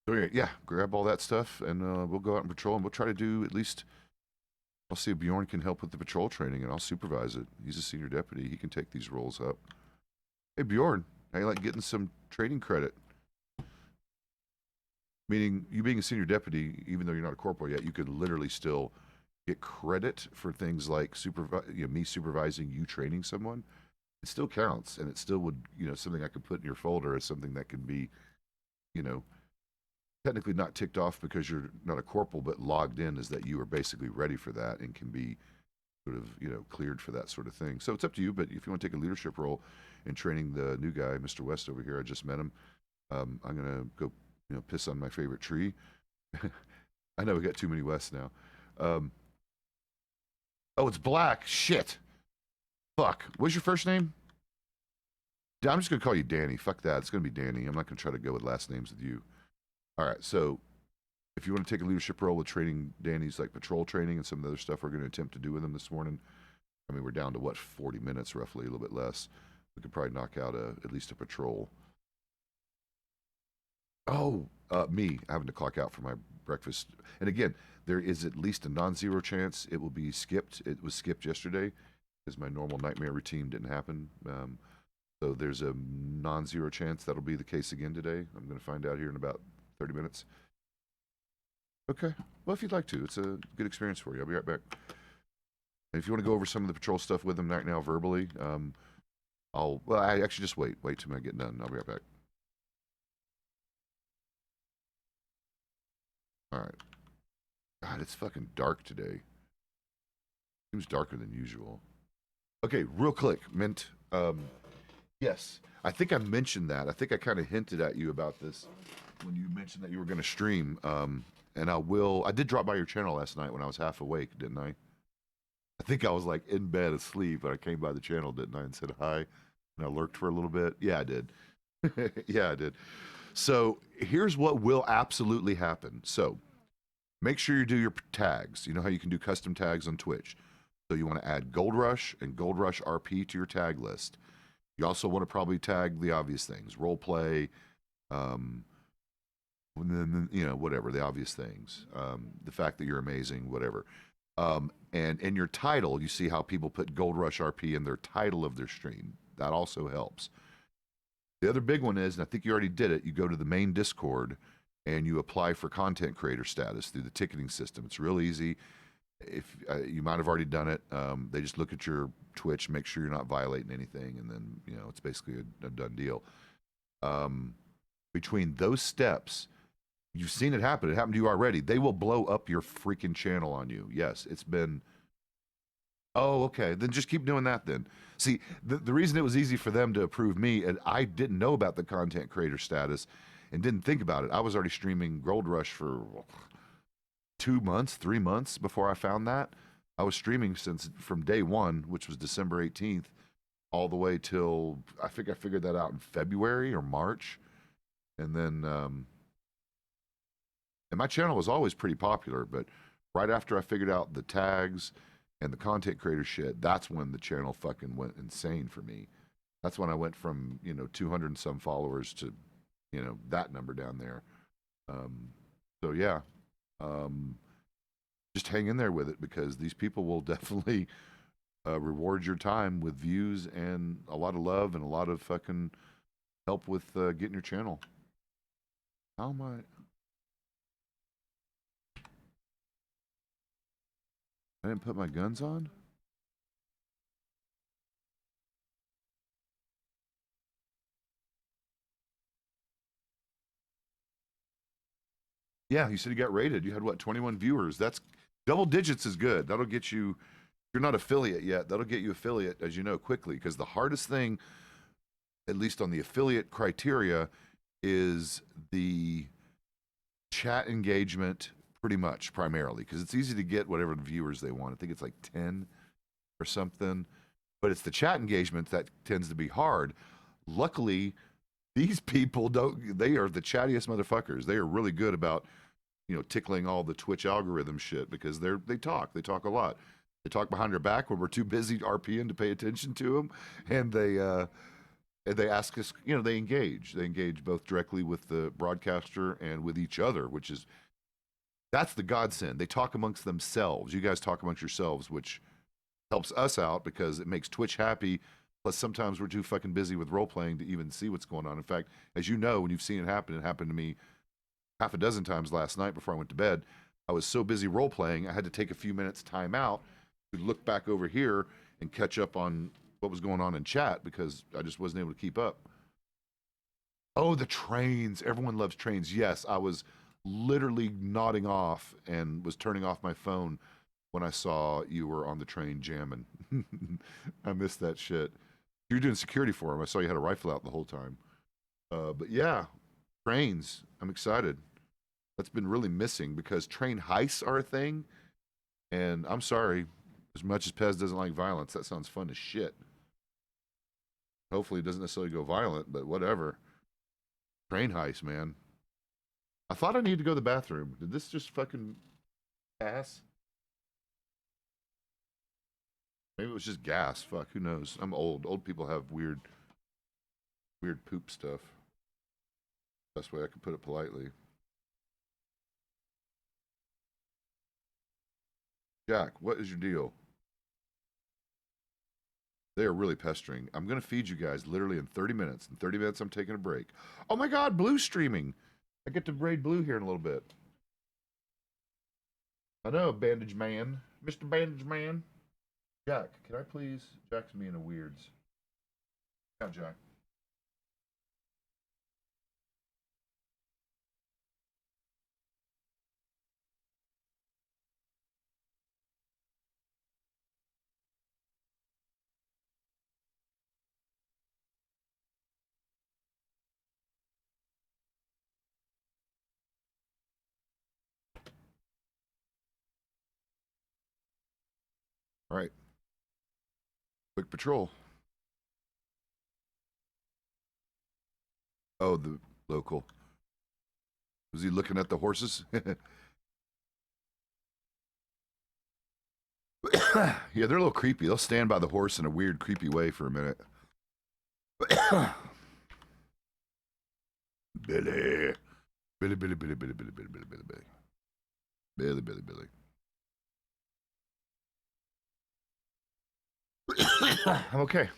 So yeah, grab all that stuff, and we'll go out and patrol, and we'll try to do at least. I'll see if Bjorn can help with the patrol training, and I'll supervise it. He's a senior deputy; he can take these roles up. Hey Bjorn, how you like getting some training credit? Meaning, you being a senior deputy, even though you're not a corporal yet, you could literally still get credit for things like me supervising you training someone. It still counts, and it still would, something I could put in your folder as something that can be, technically not ticked off because you're not a corporal, but logged in as that you are basically ready for that and can be sort of, cleared for that sort of thing. So it's up to you, but if you want to take a leadership role in training the new guy, Mr. West over here, I just met him. I'm going to go, piss on my favorite tree. I know we got too many Wests now. Oh, it's Black. Shit. Fuck. What's your first name? I'm just going to call you Danny. Fuck that. It's going to be Danny. I'm not going to try to go with last names with you. All right, so if you want to take a leadership role with training Danny's like patrol training and some of the other stuff we're going to attempt to do with him this morning, I mean, we're down to what, 40 minutes roughly, a little bit less. We could probably knock out at least a patrol. Oh, me having to clock out for my breakfast. And again, there is at least a non-zero chance it will be skipped. It was skipped yesterday because my normal nightmare routine didn't happen. So there's a non-zero chance that'll be the case again today. I'm going to find out here in about 30 minutes. Okay. Well, if you'd like to, it's a good experience for you. I'll be right back. And if you want to go over some of the patrol stuff with them right now verbally, I actually just wait till I get done. I'll be right back. All right. God, it's fucking dark today. Seems darker than usual. Okay, real quick, Mint. Yes, I think I mentioned that. I think I kind of hinted at you about this when you mentioned that you were going to stream. And I did drop by your channel last night when I was half awake, didn't I? I think I was like in bed asleep, but I came by the channel, didn't I, and said hi. And I lurked for a little bit. Yeah, I did. Yeah, I did. So here's what will absolutely happen. So make sure you do your tags. You know how you can do custom tags on Twitch. So you want to add Goldrush and Goldrush RP to your tag list. You also want to probably tag the obvious things, roleplay, whatever, the obvious things, the fact that you're amazing, whatever. And in your title, you see how people put Goldrush RP in their title of their stream. That also helps. The other big one is, and I think you already did it, you go to the main Discord and you apply for content creator status through the ticketing system. It's real easy. If you might have already done it, they just look at your Twitch, make sure you're not violating anything, and then it's basically a done deal. Between those steps, you've seen it happen. It happened to you already. They will blow up your freaking channel on you. Yes, it's been Oh, okay. Then just keep doing that then. See, the reason it was easy for them to approve me, and I didn't know about the content creator status and didn't think about it. I was already streaming Goldrush for 2 months, 3 months before I found that. I was streaming since from day one, which was December 18th, all the way till I think I figured that out in February or March. And then, and my channel was always pretty popular, but right after I figured out the tags and the content creator shit, that's when the channel fucking went insane for me. That's when I went from, 200 and some followers to, that number down there. So yeah, um, just hang in there with it because these people will definitely reward your time with views and a lot of love and a lot of fucking help with getting your channel. How am I? I didn't put my guns on? Yeah, you said you got rated. You had what, 21 viewers? That's double digits is good. That'll get you, you're not affiliate yet. That'll get you affiliate, as you know, quickly. Because the hardest thing, at least on the affiliate criteria, is the chat engagement, pretty much primarily. Because it's easy to get whatever viewers they want. I think it's like 10 or something. But it's the chat engagement that tends to be hard. Luckily, these people don't, they are the chattiest motherfuckers. They are really good about tickling all the Twitch algorithm shit because they talk a lot. They talk behind our back when we're too busy RPing to pay attention to them, and they ask us, they engage both directly with the broadcaster and with each other, which is that's the godsend. They talk amongst themselves. You guys talk amongst yourselves, which helps us out because it makes Twitch happy. Plus, sometimes we're too fucking busy with role playing to even see what's going on. In fact, as you know, when you've seen it happened to me half a dozen times last night before I went to bed. I was so busy role playing, I had to take a few minutes time out to look back over here and catch up on what was going on in chat because I just wasn't able to keep up. Oh, the trains. Everyone loves trains. Yes, I was literally nodding off and was turning off my phone when I saw you were on the train jamming. I missed that shit. You were doing security for him. I saw you had a rifle out the whole time. But yeah, trains. I'm excited. That's been really missing because train heists are a thing. And I'm sorry, as much as Pezz doesn't like violence, that sounds fun as shit. Hopefully it doesn't necessarily go violent, but whatever. Train heist, man. I thought I needed to go to the bathroom. Did this just fucking pass? Maybe it was just gas. Fuck, who knows? I'm old. Old people have weird poop stuff. Best way I could put it politely. Jack, what is your deal? They are really pestering. I'm going to feed you guys literally in 30 minutes. In 30 minutes, I'm taking a break. Oh my God, Blue's streaming. I get to braid Blue here in a little bit. I know, Bandage Man. Mr. Bandage Man. Jack, can I please? Jack's being a weirds. Yeah, Jack. All right. Quick patrol. Oh, the local. Was he looking at the horses? Yeah, they're a little creepy. They'll stand by the horse in a weird, creepy way for a minute. Billy. Billy, Billy, Billy, Billy, Billy, Billy, Billy, Billy, Billy. Billy, Billy, Billy. I'm okay.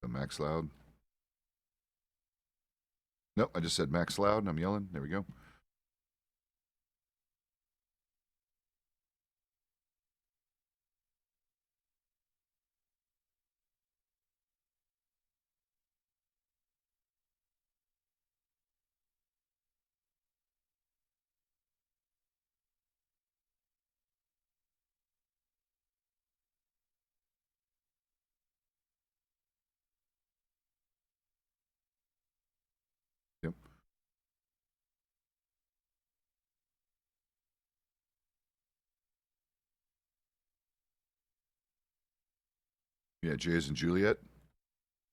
So max loud. Nope, I just said max loud and I'm yelling. There we go. Yep. Yeah, J as in Juliet.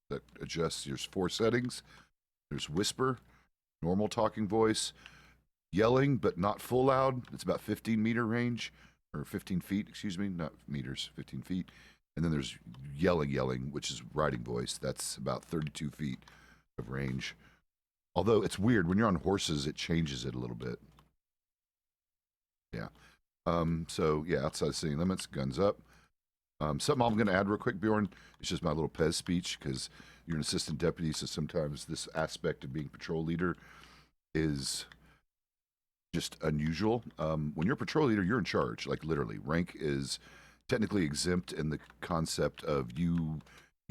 That adjusts. There's 4 settings. There's whisper, normal talking voice, yelling but not full loud. It's about 15-meter range, or 15 feet, excuse me, not meters, 15 feet. And then there's yelling, which is riding voice. That's about 32 feet of range. Although it's weird, when you're on horses, it changes it a little bit. Yeah. So, yeah, outside city limits, guns up. Something I'm going to add real quick, Bjorn, it's just my little Pezz speech, because you're an assistant deputy, so sometimes this aspect of being patrol leader is just unusual. When you're a patrol leader, you're in charge, like literally. Rank is technically exempt in the concept of you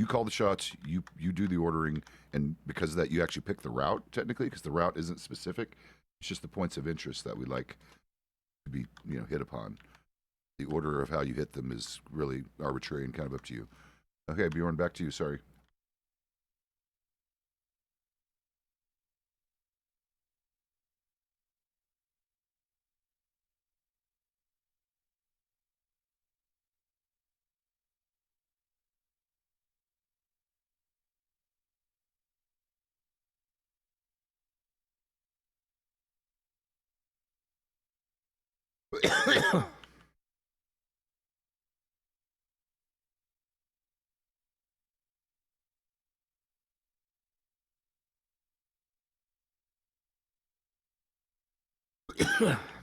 call the shots, you do the ordering, and because of that, you actually pick the route, technically, because the route isn't specific. It's just the points of interest that we like to be, hit upon. The order of how you hit them is really arbitrary and kind of up to you. Okay, Bjorn, back to you. Sorry.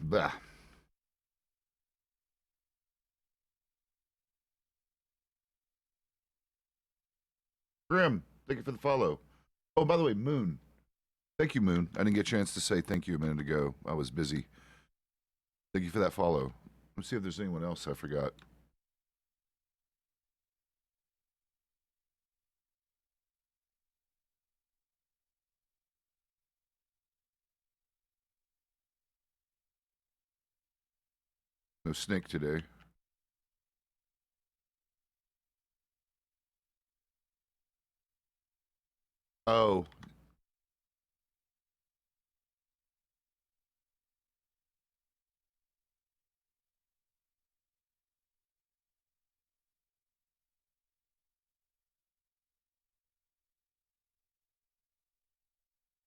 Bah. Grim, thank you for the follow. Oh, by the way, Moon. Thank you, Moon. I didn't get a chance to say thank you a minute ago. I was busy. Thank you for that follow. Let's see if there's anyone else I forgot. No snake today. Oh,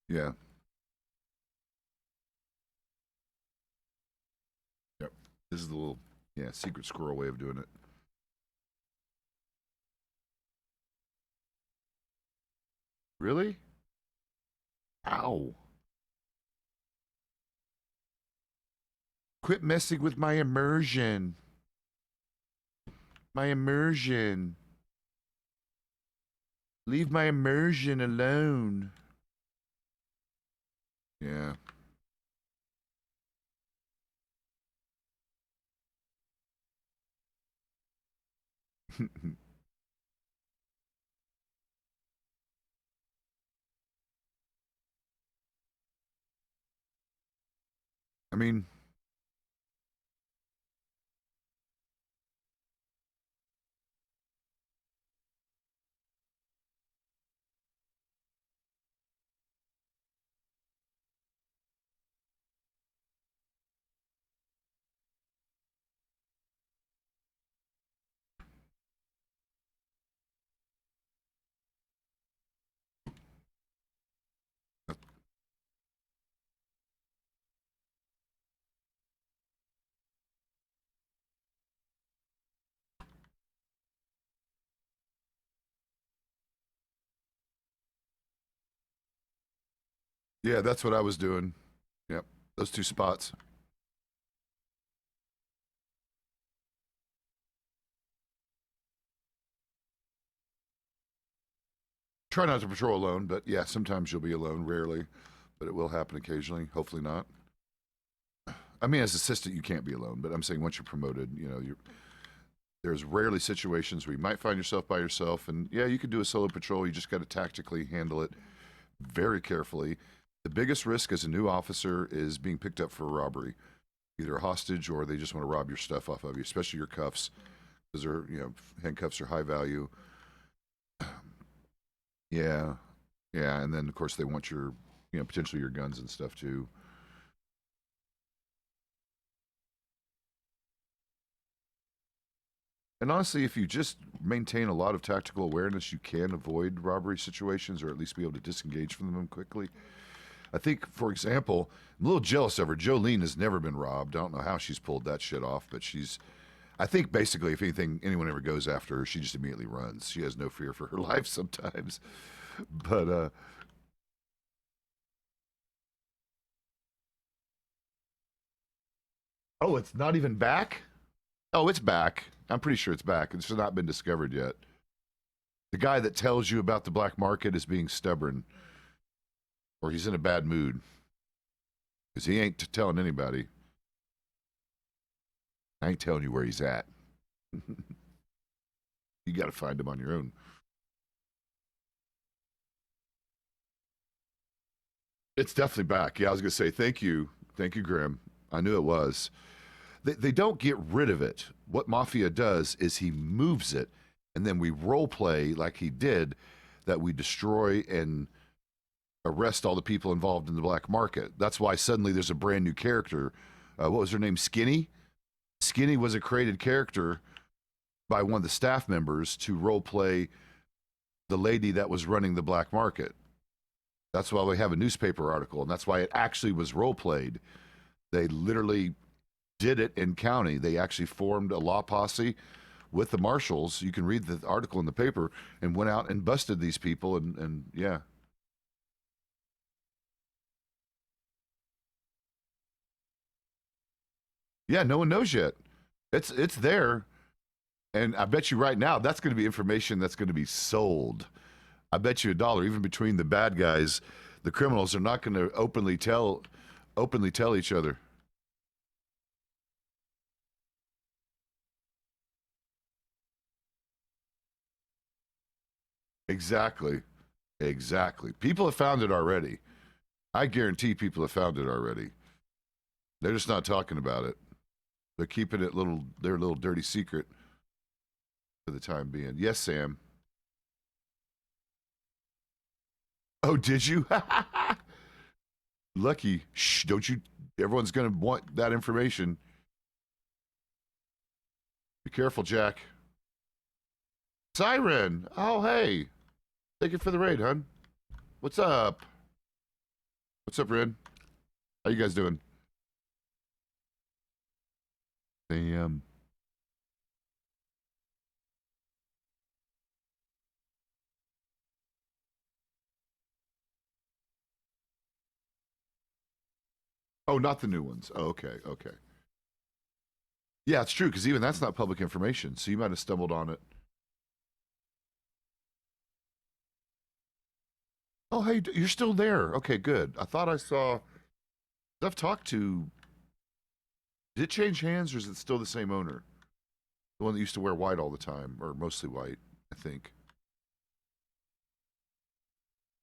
yeah. Yep. This is the little, secret squirrel way of doing it. Really? Ow. Quit messing with my immersion. My immersion. Leave my immersion alone. Yeah. I mean, yeah, that's what I was doing. Yep. Those 2 spots. Try not to patrol alone, but yeah, sometimes you'll be alone. Rarely, but it will happen occasionally. Hopefully not. I mean, as assistant, you can't be alone, but I'm saying once you're promoted, there's rarely situations where you might find yourself by yourself, and yeah, you could do a solo patrol. You just got to tactically handle it very carefully. The biggest risk as a new officer is being picked up for a robbery, either a hostage or they just want to rob your stuff off of you, especially your cuffs, because handcuffs are high value. Yeah, yeah, and then of course they want potentially your guns and stuff too. And honestly, if you just maintain a lot of tactical awareness, you can avoid robbery situations or at least be able to disengage from them quickly. I think, for example, I'm a little jealous of her. Jolene has never been robbed. I don't know how she's pulled that shit off, but I think basically, if anyone ever goes after her, she just immediately runs. She has no fear for her life sometimes. But, oh, it's not even back? Oh, it's back. I'm pretty sure it's back. It's not been discovered yet. The guy that tells you about the black market is being stubborn, or he's in a bad mood, because he ain't telling anybody. I ain't telling you where he's at. You got to find him on your own. It's definitely back. Yeah, I was going to say thank you. Thank you, Grim. I knew it was. They don't get rid of it. What Mafia does is he moves it, and then we role play like he did, that we destroy and arrest all the people involved in the black market. That's why suddenly there's a brand new character. What was her name? Skinny? Skinny was a created character by one of the staff members to role play the lady that was running the black market. That's why we have a newspaper article, and that's why it actually was role played. They literally did it in county. They actually formed a law posse with the marshals. You can read the article in the paper, and went out and busted these people, and yeah. Yeah, no one knows yet. It's there, and I bet you right now that's going to be information that's going to be sold. I bet you $1, even between the bad guys, the criminals are not going to openly tell each other. Exactly. Exactly. People have found it already. I guarantee people have found it already. They're just not talking about it. They're keeping it their little dirty secret for the time being. Yes, Sam. Oh, did you? Lucky. Shh, don't you? Everyone's going to want that information. Be careful, Jack. Siren. Oh, hey. Thank you for the raid, hon. What's up? What's up, Red? How you guys doing? Sam. Oh, not the new ones. Oh, okay, okay. Yeah, it's true, because even that's not public information, so you might have stumbled on it. Oh, hey, you're still there. Okay, good. I thought I saw. I've talked to. Did it change hands, or is it still the same owner? The one that used to wear white all the time, or mostly white, I think.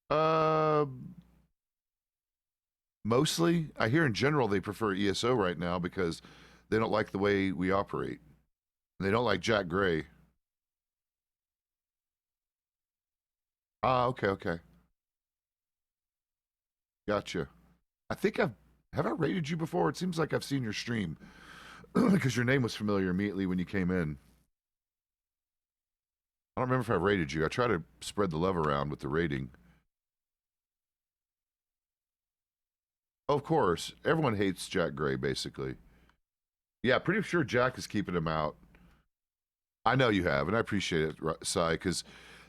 Uh, Mostly. I hear in general they prefer ESO right now because they don't like the way we operate. They don't like Jack Gray. Ah, okay, okay. Gotcha. I think have I rated you before? It seems like I've seen your stream because your name was familiar immediately when you came in. I don't remember if I rated you. I try to spread the love around with the rating. Of course, everyone hates Jack Gray, basically. Yeah, pretty sure Jack is keeping him out. I know you have, and I appreciate it, Sai, because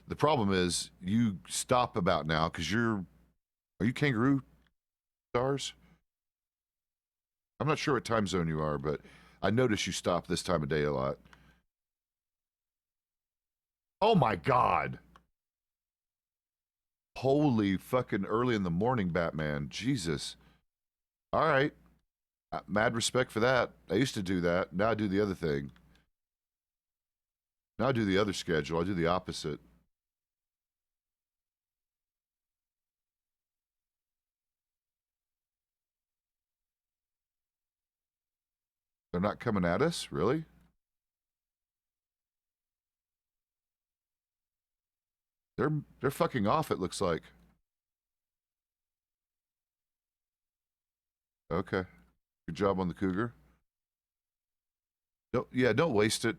the problem is you stop about now because are you Kangaroo Stars? I'm not sure what time zone you are, but I notice you stop this time of day a lot. Oh my God. Holy fucking early in the morning, Batman. Jesus. All right. Mad respect for that. I used to do that. Now I do the other thing. Now I do the other schedule. I do the opposite. They're not coming at us? Really? They're fucking off, it looks like. Okay. Good job on the cougar. Don't waste it.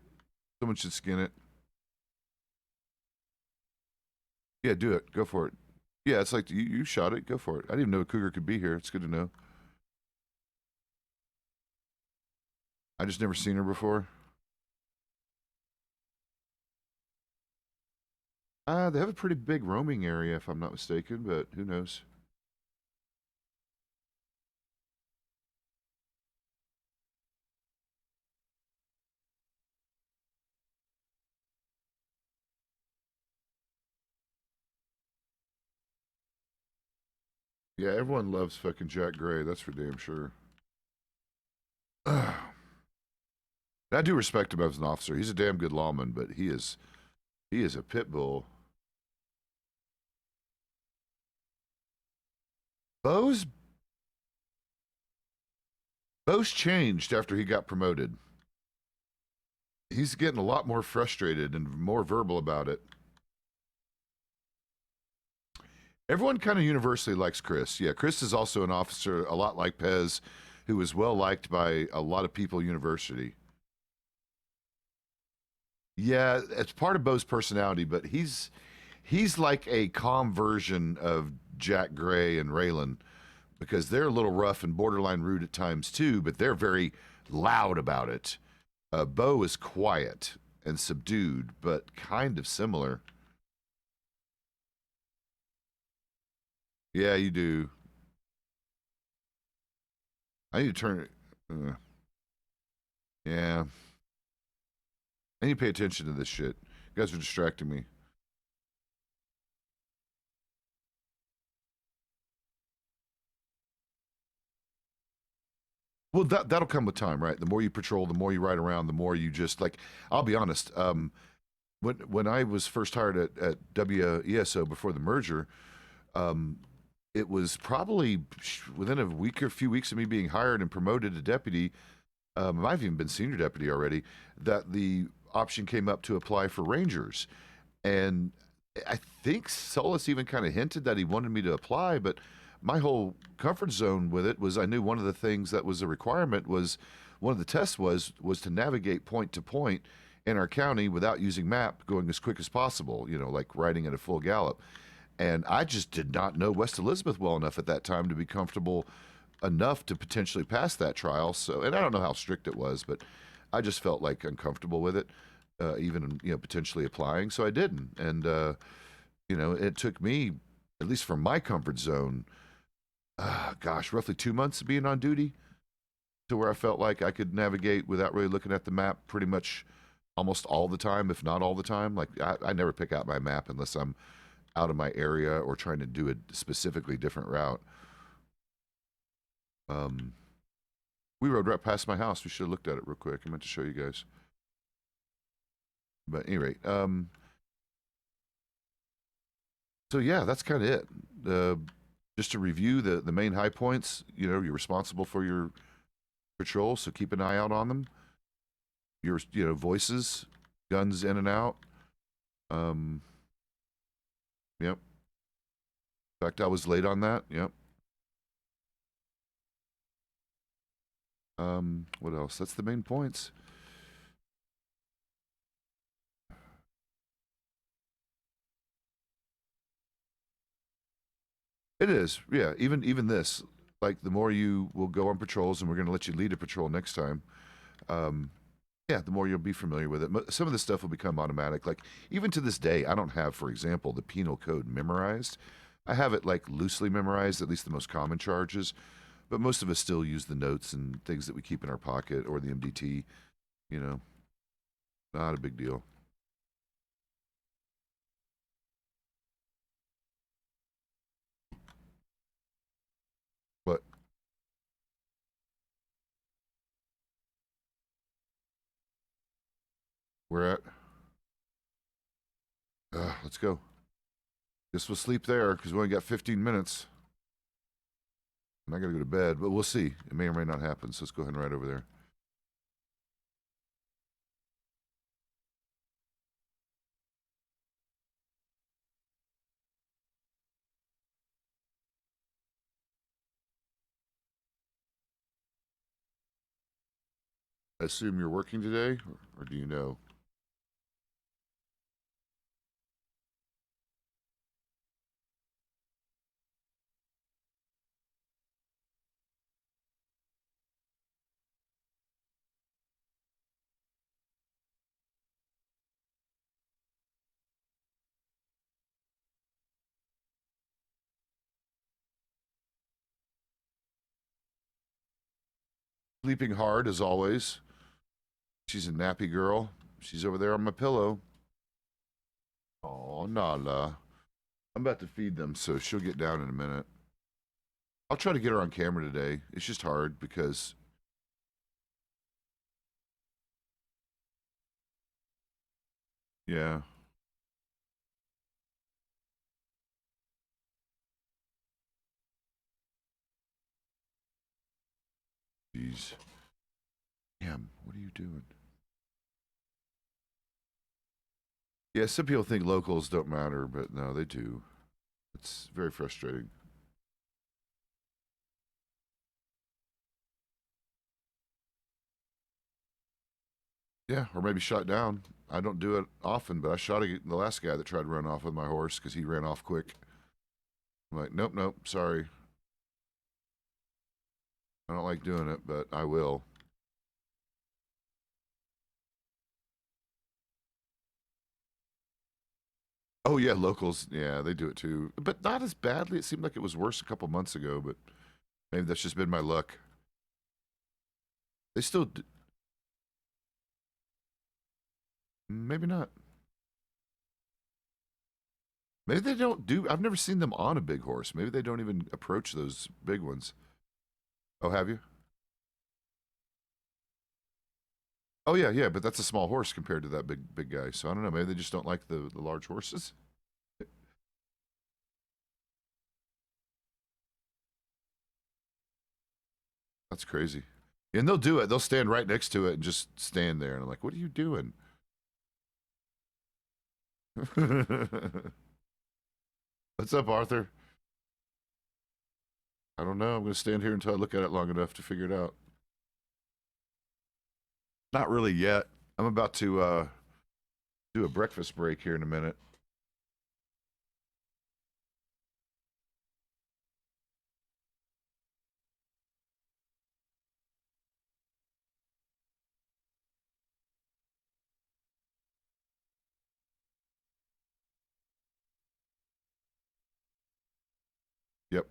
Someone should skin it. Yeah, do it. Go for it. Yeah, it's like you shot it. Go for it. I didn't even know a cougar could be here. It's good to know. I just never seen her before. They have a pretty big roaming area, if I'm not mistaken, but who knows? Yeah, everyone loves fucking Jack Gray. That's for damn sure. I do respect him as an officer. He's a damn good lawman, but he is a pit bull. Bo's Bo's changed after he got promoted. He's getting a lot more frustrated and more verbal about it. Everyone kind of universally likes Chris. Yeah, Chris is also an officer, a lot like Pezz, who is well liked by a lot of people at university. Yeah, it's part of Bo's personality, but he's like a calm version of Jack Gray and Raylan because they're a little rough and borderline rude at times too, but they're very loud about it. Bo is quiet and subdued, but kind of similar. Yeah, you do. I need to turn it. Yeah, I need to pay attention to this shit. You guys are distracting me. Well, that'll come with time, right? The more you patrol, the more you ride around, the more you just like. I'll be honest. When I was first hired at WESO before the merger, um, it was probably within a week or a few weeks of me being hired and promoted to deputy. I've even been senior deputy already. That the option came up to apply for rangers, and I think Solus even kind of hinted that he wanted me to apply, but my whole comfort zone with it was I knew one of the things that was a requirement was one of the tests was to navigate point to point in our county without using map, going as quick as possible. You know, like riding at a full gallop. And I just did not know West Elizabeth well enough at that time to be comfortable enough to potentially pass that trial. So, and I don't know how strict it was, but I just felt like uncomfortable with it, even potentially applying. So I didn't, and it took me, at least from my comfort zone, gosh, roughly 2 months of being on duty to where I felt like I could navigate without really looking at the map pretty much almost all the time, if not all the time. Like I never pick out my map unless I'm out of my area or trying to do a specifically different route. Um, we rode right past my house. We should have looked at it real quick. I meant to show you guys. But anyway, so yeah, that's kind of it. Just to review the main high points. You're responsible for your patrol, so keep an eye out on them. Your voices, guns in and out. Yep. In fact, I was late on that. Yep. What else? That's the main points. It is, yeah. Even this, like the more you will go on patrols, and we're going to let you lead a patrol next time. Yeah, the more you'll be familiar with it. Some of this stuff will become automatic. Like even to this day, I don't have, for example, the penal code memorized. I have it like loosely memorized, at least the most common charges. But most of us still use the notes and things that we keep in our pocket or the MDT. You know, not a big deal. we're at. Let's go. Guess we'll sleep there because we only got 15 minutes. And I gotta go to bed, but we'll see. It may or may not happen, so let's go ahead and ride over there. I assume you're working today, or do you know? Sleeping hard as always. She's a nappy girl. She's over there on my pillow. Oh, Nala. I'm about to feed them, so she'll get down in a minute. I'll try to get her on camera today. It's just hard because... Yeah. Jeez. Damn, what are you doing? Yeah, some people think locals don't matter, but no, they do. It's very frustrating. Yeah, or maybe shot down. I don't do it often, but I shot the last guy that tried to run off with my horse because he ran off quick. I'm like, nope, nope, sorry. I don't like doing it, but I will. Oh yeah, locals, yeah, they do it too, but not as badly. It seemed like it was worse a couple months ago, but maybe that's just been my luck. They still, maybe not. Maybe they don't do. I've never seen them on a big horse. Maybe they don't even approach those big ones. Oh, have you? Oh yeah, yeah, but that's a small horse compared to that big guy. So I don't know. Maybe they just don't like the large horses. That's crazy. And they'll do it. They'll stand right next to it and just stand there. And I'm like, what are you doing? What's up, Arthur? I don't know. I'm going to stand here until I look at it long enough to figure it out. Not really yet. I'm about to do a breakfast break here in a minute. Yep.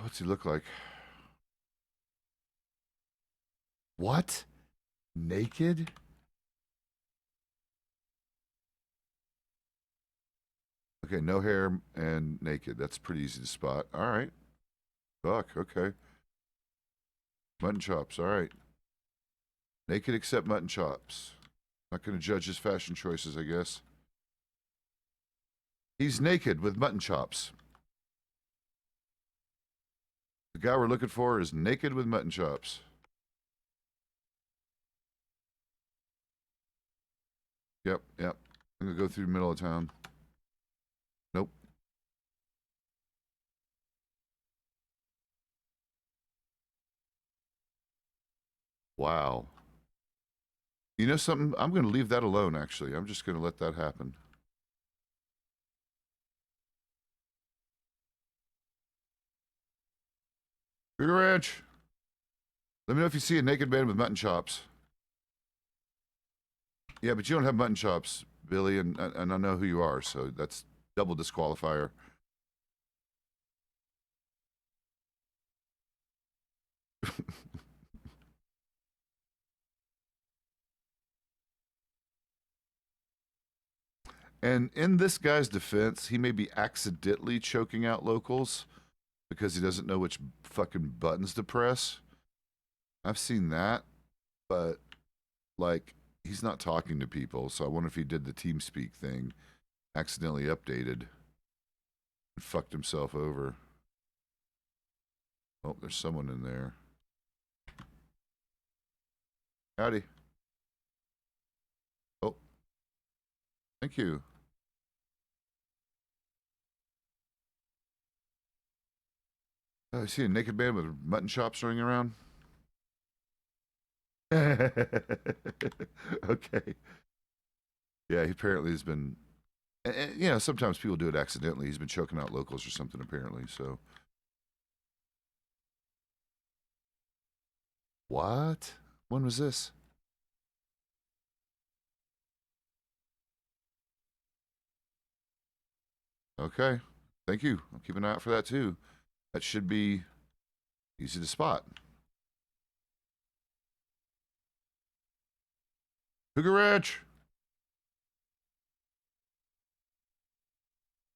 What's he look like? What? Naked? Okay, no hair and naked. That's pretty easy to spot. All right. Buck, okay. Mutton chops, all right. Naked except mutton chops. Not going to judge his fashion choices, I guess. He's naked with mutton chops. The guy we're looking for is naked with mutton chops. Yep, yep. I'm going to go through the middle of town. Nope. Wow. You know something? I'm going to leave that alone, actually. I'm just going to let that happen. Bigger Ranch. Let me know if you see a naked man with mutton chops. Yeah, but you don't have mutton chops, Billy, and I know who you are, so that's double disqualifier. And in this guy's defense, he may be accidentally choking out locals because he doesn't know which fucking buttons to press. I've seen that, but like he's not talking to people, so I wonder if he did the TeamSpeak thing, accidentally updated, and fucked himself over. Oh, there's someone in there. Howdy. Oh, thank you. I see a naked man with mutton chops running around. Okay. Yeah, he apparently has been. And, you know, sometimes people do it accidentally. He's been choking out locals or something, apparently. So, what? When was this? Okay. Thank you. I'll keep an eye out for that too. That should be easy to spot. Cougar Ranch.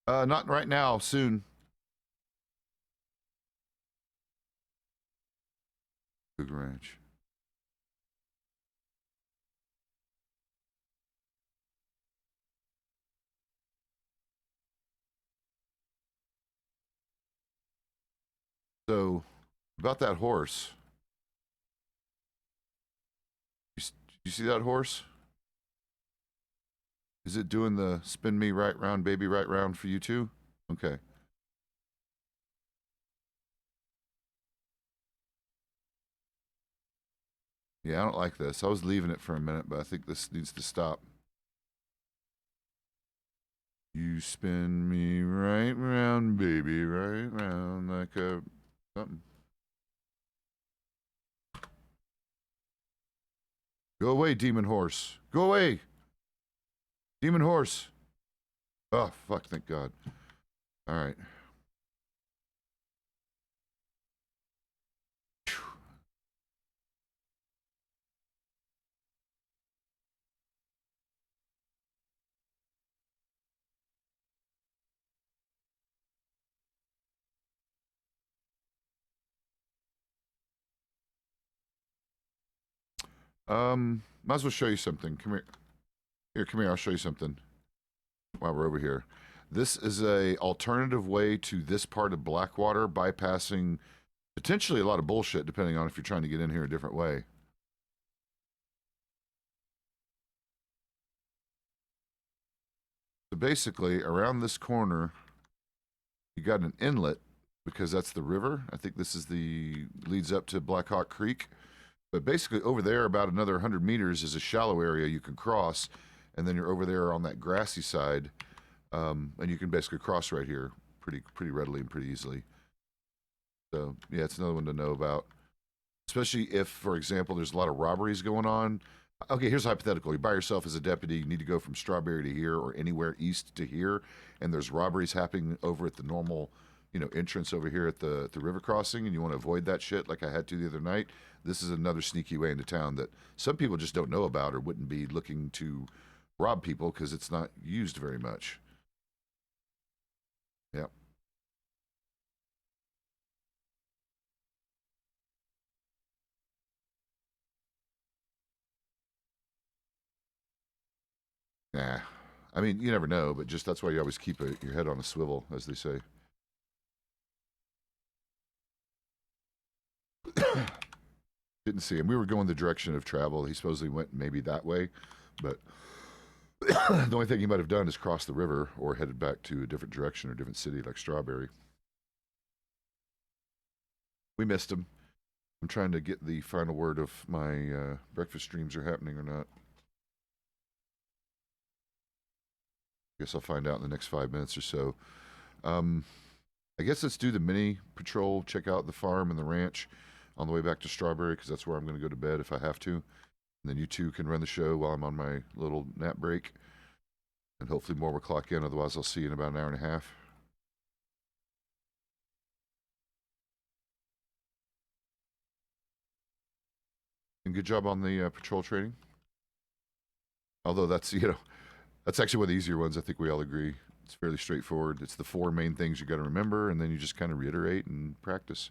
Not right now. Soon. Cougar Ranch. So, about that horse. You see that horse? Is it doing the spin me right round, baby right round for you too? Okay. Yeah, I don't like this. I was leaving it for a minute, but I think this needs to stop. You spin me right round, baby, right round like a something. Go away, demon horse. Go away, demon horse. Oh, fuck, thank God. All right. Might as well show you something. Come here. Here, come here. I'll show you something while we're over here. This is a alternative way to this part of Blackwater, bypassing potentially a lot of bullshit, depending on if you're trying to get in here a different way. So basically, around this corner, you got an inlet because that's the river. I think this is the leads up to Black Hawk Creek. But basically, over there, about another 100 meters, is a shallow area you can cross, and then you're over there on that grassy side, and you can basically cross right here pretty readily and pretty easily. So yeah, it's another one to know about, especially if, for example, there's a lot of robberies going on. Okay, here's a hypothetical. You're by yourself as a deputy. You need to go from Strawberry to here or anywhere east to here, and there's robberies happening over at the normal, entrance over here at the river crossing, and you want to avoid that shit like I had to the other night. This is another sneaky way into town that some people just don't know about or wouldn't be looking to rob people because it's not used very much. Yeah. Nah. I mean, you never know, but just that's why you always keep your head on a swivel, as they say. Didn't see him. We were going the direction of travel. He supposedly went maybe that way, but the only thing he might have done is crossed the river or headed back to a different direction or different city like Strawberry. We missed him. I'm trying to get the final word of my breakfast streams are happening or not. Guess I'll find out in the next 5 minutes or so. Um, I guess let's do the mini patrol, check out the farm and the ranch on the way back to Strawberry because that's where I'm going to go to bed if I have to. And then you two can run the show while I'm on my little nap break. And hopefully more will clock in. Otherwise, I'll see you in about an hour and a half. And good job on the patrol training. Although that's, That's actually one of the easier ones. I think we all agree. It's fairly straightforward. It's the 4 main things you got to remember, and then you just kind of reiterate and practice.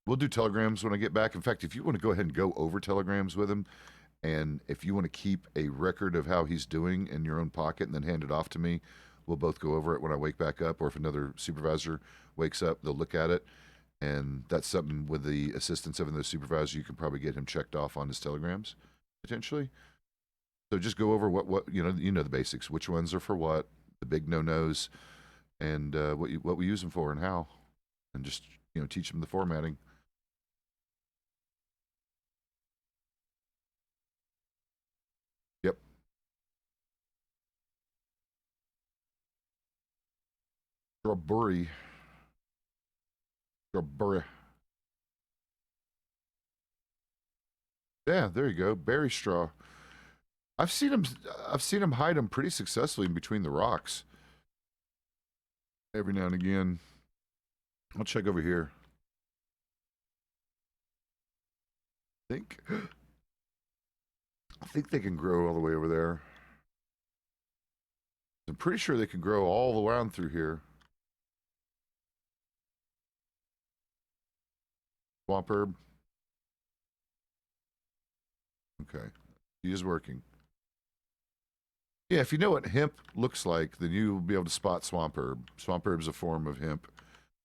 We'll do telegrams when I get back. In fact, if you want to go ahead and go over telegrams with him, and if you want to keep a record of how he's doing in your own pocket and then hand it off to me, we'll both go over it when I wake back up, or if another supervisor wakes up, they'll look at it. And that's something with the assistance of another supervisor, you can probably get him checked off on his telegrams, potentially. So just go over what you know the basics, which ones are for what, the big no-nos, and what we use them for and how, and just teach them the formatting. Yep. Strawberry. Strawberry. Yeah, there you go. Berry straw. I've seen him hide them pretty successfully in between the rocks. Every now and again. I'll check over here. I think they can grow all the way over there. I'm pretty sure they can grow all the way around through here. Swamp herb. Okay. He is working. Yeah, if you know what hemp looks like, then you'll be able to spot swamp herb. Swamp herb is a form of hemp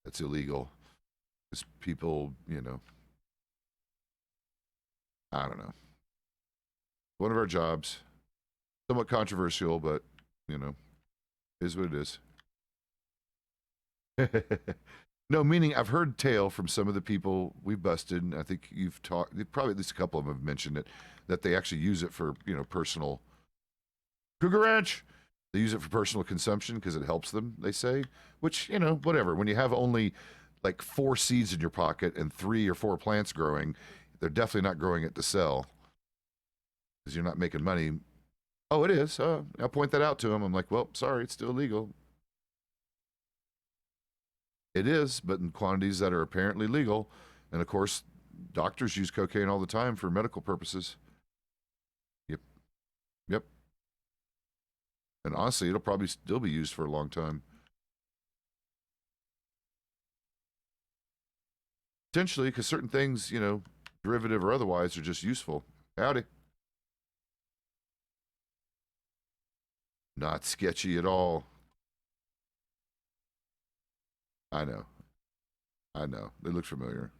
that's illegal. Because people, I don't know. One of our jobs. Somewhat controversial, but, is what it is. No, meaning I've heard tale from some of the people we've busted, and I think you've talked, probably at least a couple of them have mentioned it, that they actually use it for, personal. Cougar Ranch! They use it for personal consumption because it helps them, they say. Which, whatever. When you have only like 4 seeds in your pocket and 3 or 4 plants growing, they're definitely not growing it to sell. Because you're not making money. Oh, it is. I'll point that out to them. I'm like, well, sorry, it's still illegal. It is, but in quantities that are apparently legal. And of course, doctors use cocaine all the time for medical purposes. Yep. Yep. And honestly, it'll probably still be used for a long time. Potentially, because certain things, derivative or otherwise, are just useful. Howdy. Not sketchy at all. I know. I know. They look familiar.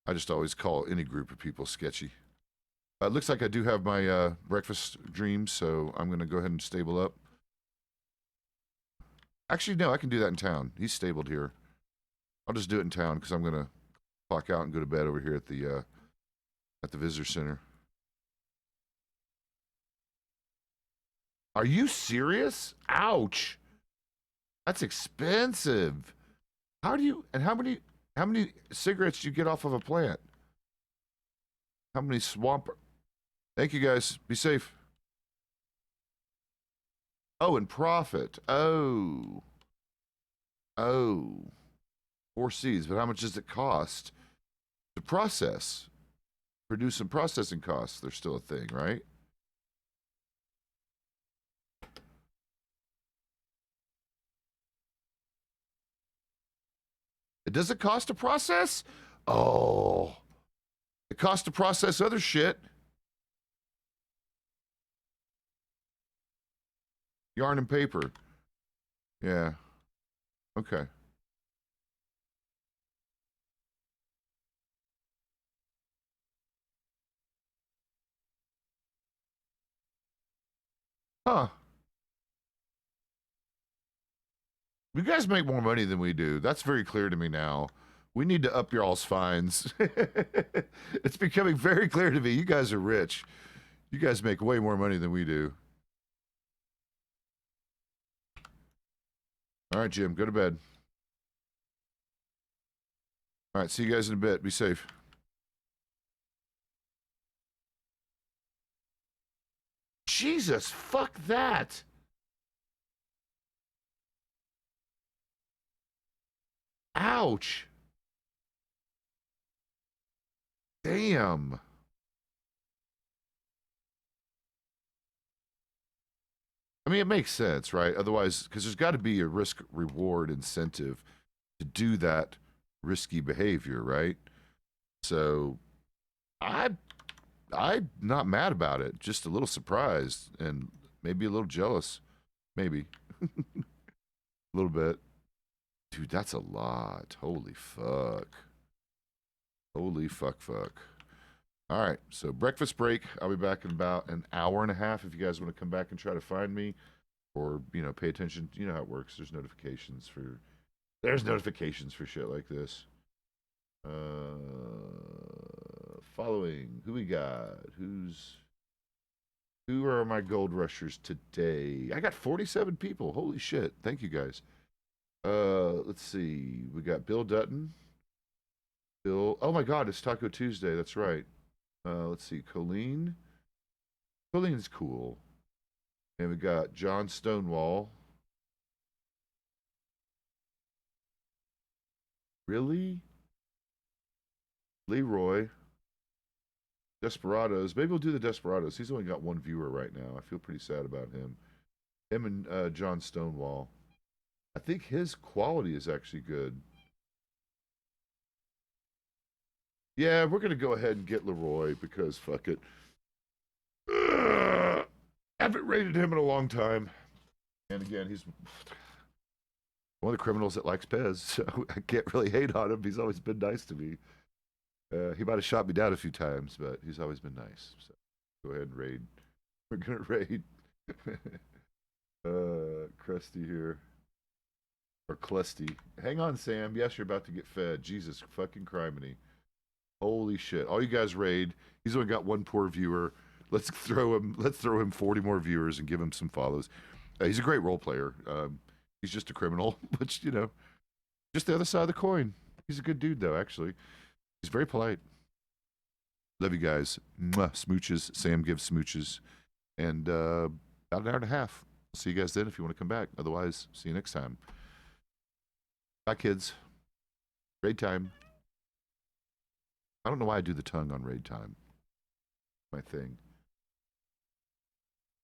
I just always call any group of people sketchy. It looks like I do have my breakfast dreams, so I'm going to go ahead and stable up. Actually, no, I can do that in town. He's stabled here. I'll just do it in town because I'm going to clock out and go to bed over here at the visitor center. Are you serious? Ouch. That's expensive. How many cigarettes do you get off of a plant? How many swamp? Thank you guys. Be safe. Oh, and profit. Oh. 4 C's, but how much does it cost to process? Produce some processing costs. They're still a thing, right? Does it cost to process? Oh. It costs to process other shit. Yarn and paper. Yeah. Okay. Huh. You guys make more money than we do. That's very clear to me now. We need to up y'all's fines. It's becoming very clear to me. You guys are rich. You guys make way more money than we do. All right, Jim, go to bed. All right, see you guys in a bit. Be safe. Jesus, fuck that. Ouch. Damn. I mean, it makes sense, right? Otherwise, because there's got to be a risk reward incentive to do that risky behavior, right? So I I'm not mad about it. Just a little surprised and maybe a little jealous. Maybe. A little bit. Dude, that's a lot. Holy fuck. Holy fuck. All right, so breakfast break. I'll be back in about an hour and a half if you guys want to come back and try to find me or, pay attention. You know how it works. There's notifications for shit like this. Following. Who we got? Who are my gold rushers today? I got 47 people. Holy shit. Thank you guys. Let's see. We got Bill Dutton. Oh my god, it's Taco Tuesday. That's right. Let's see. Colleen. Colleen's cool. And we got John Stonewall. Really? Leroy. Desperados. Maybe we'll do the Desperados. He's only got one viewer right now. I feel pretty sad about him. Him and John Stonewall. I think his quality is actually good. Yeah, we're going to go ahead and get Leroy because fuck it. Haven't rated him in a long time. And again, he's one of the criminals that likes Pezz, so I can't really hate on him. He's always been nice to me. He might have shot me down a few times, but he's always been nice. So go ahead and raid. We're gonna raid. Krusty here. Or Clusty. Hang on, Sam. Yes, you're about to get fed. Jesus fucking criminy. Holy shit. All you guys raid. He's only got one poor viewer. Let's throw him 40 more viewers and give him some follows. He's a great role player. He's just a criminal, which, just the other side of the coin. He's a good dude, though, actually. He's very polite. Love you guys. Mwah. Smooches. Sam gives smooches. And about an hour and a half. I'll see you guys then if you want to come back. Otherwise, see you next time. Bye, kids. Raid time. I don't know why I do the tongue on raid time. My thing.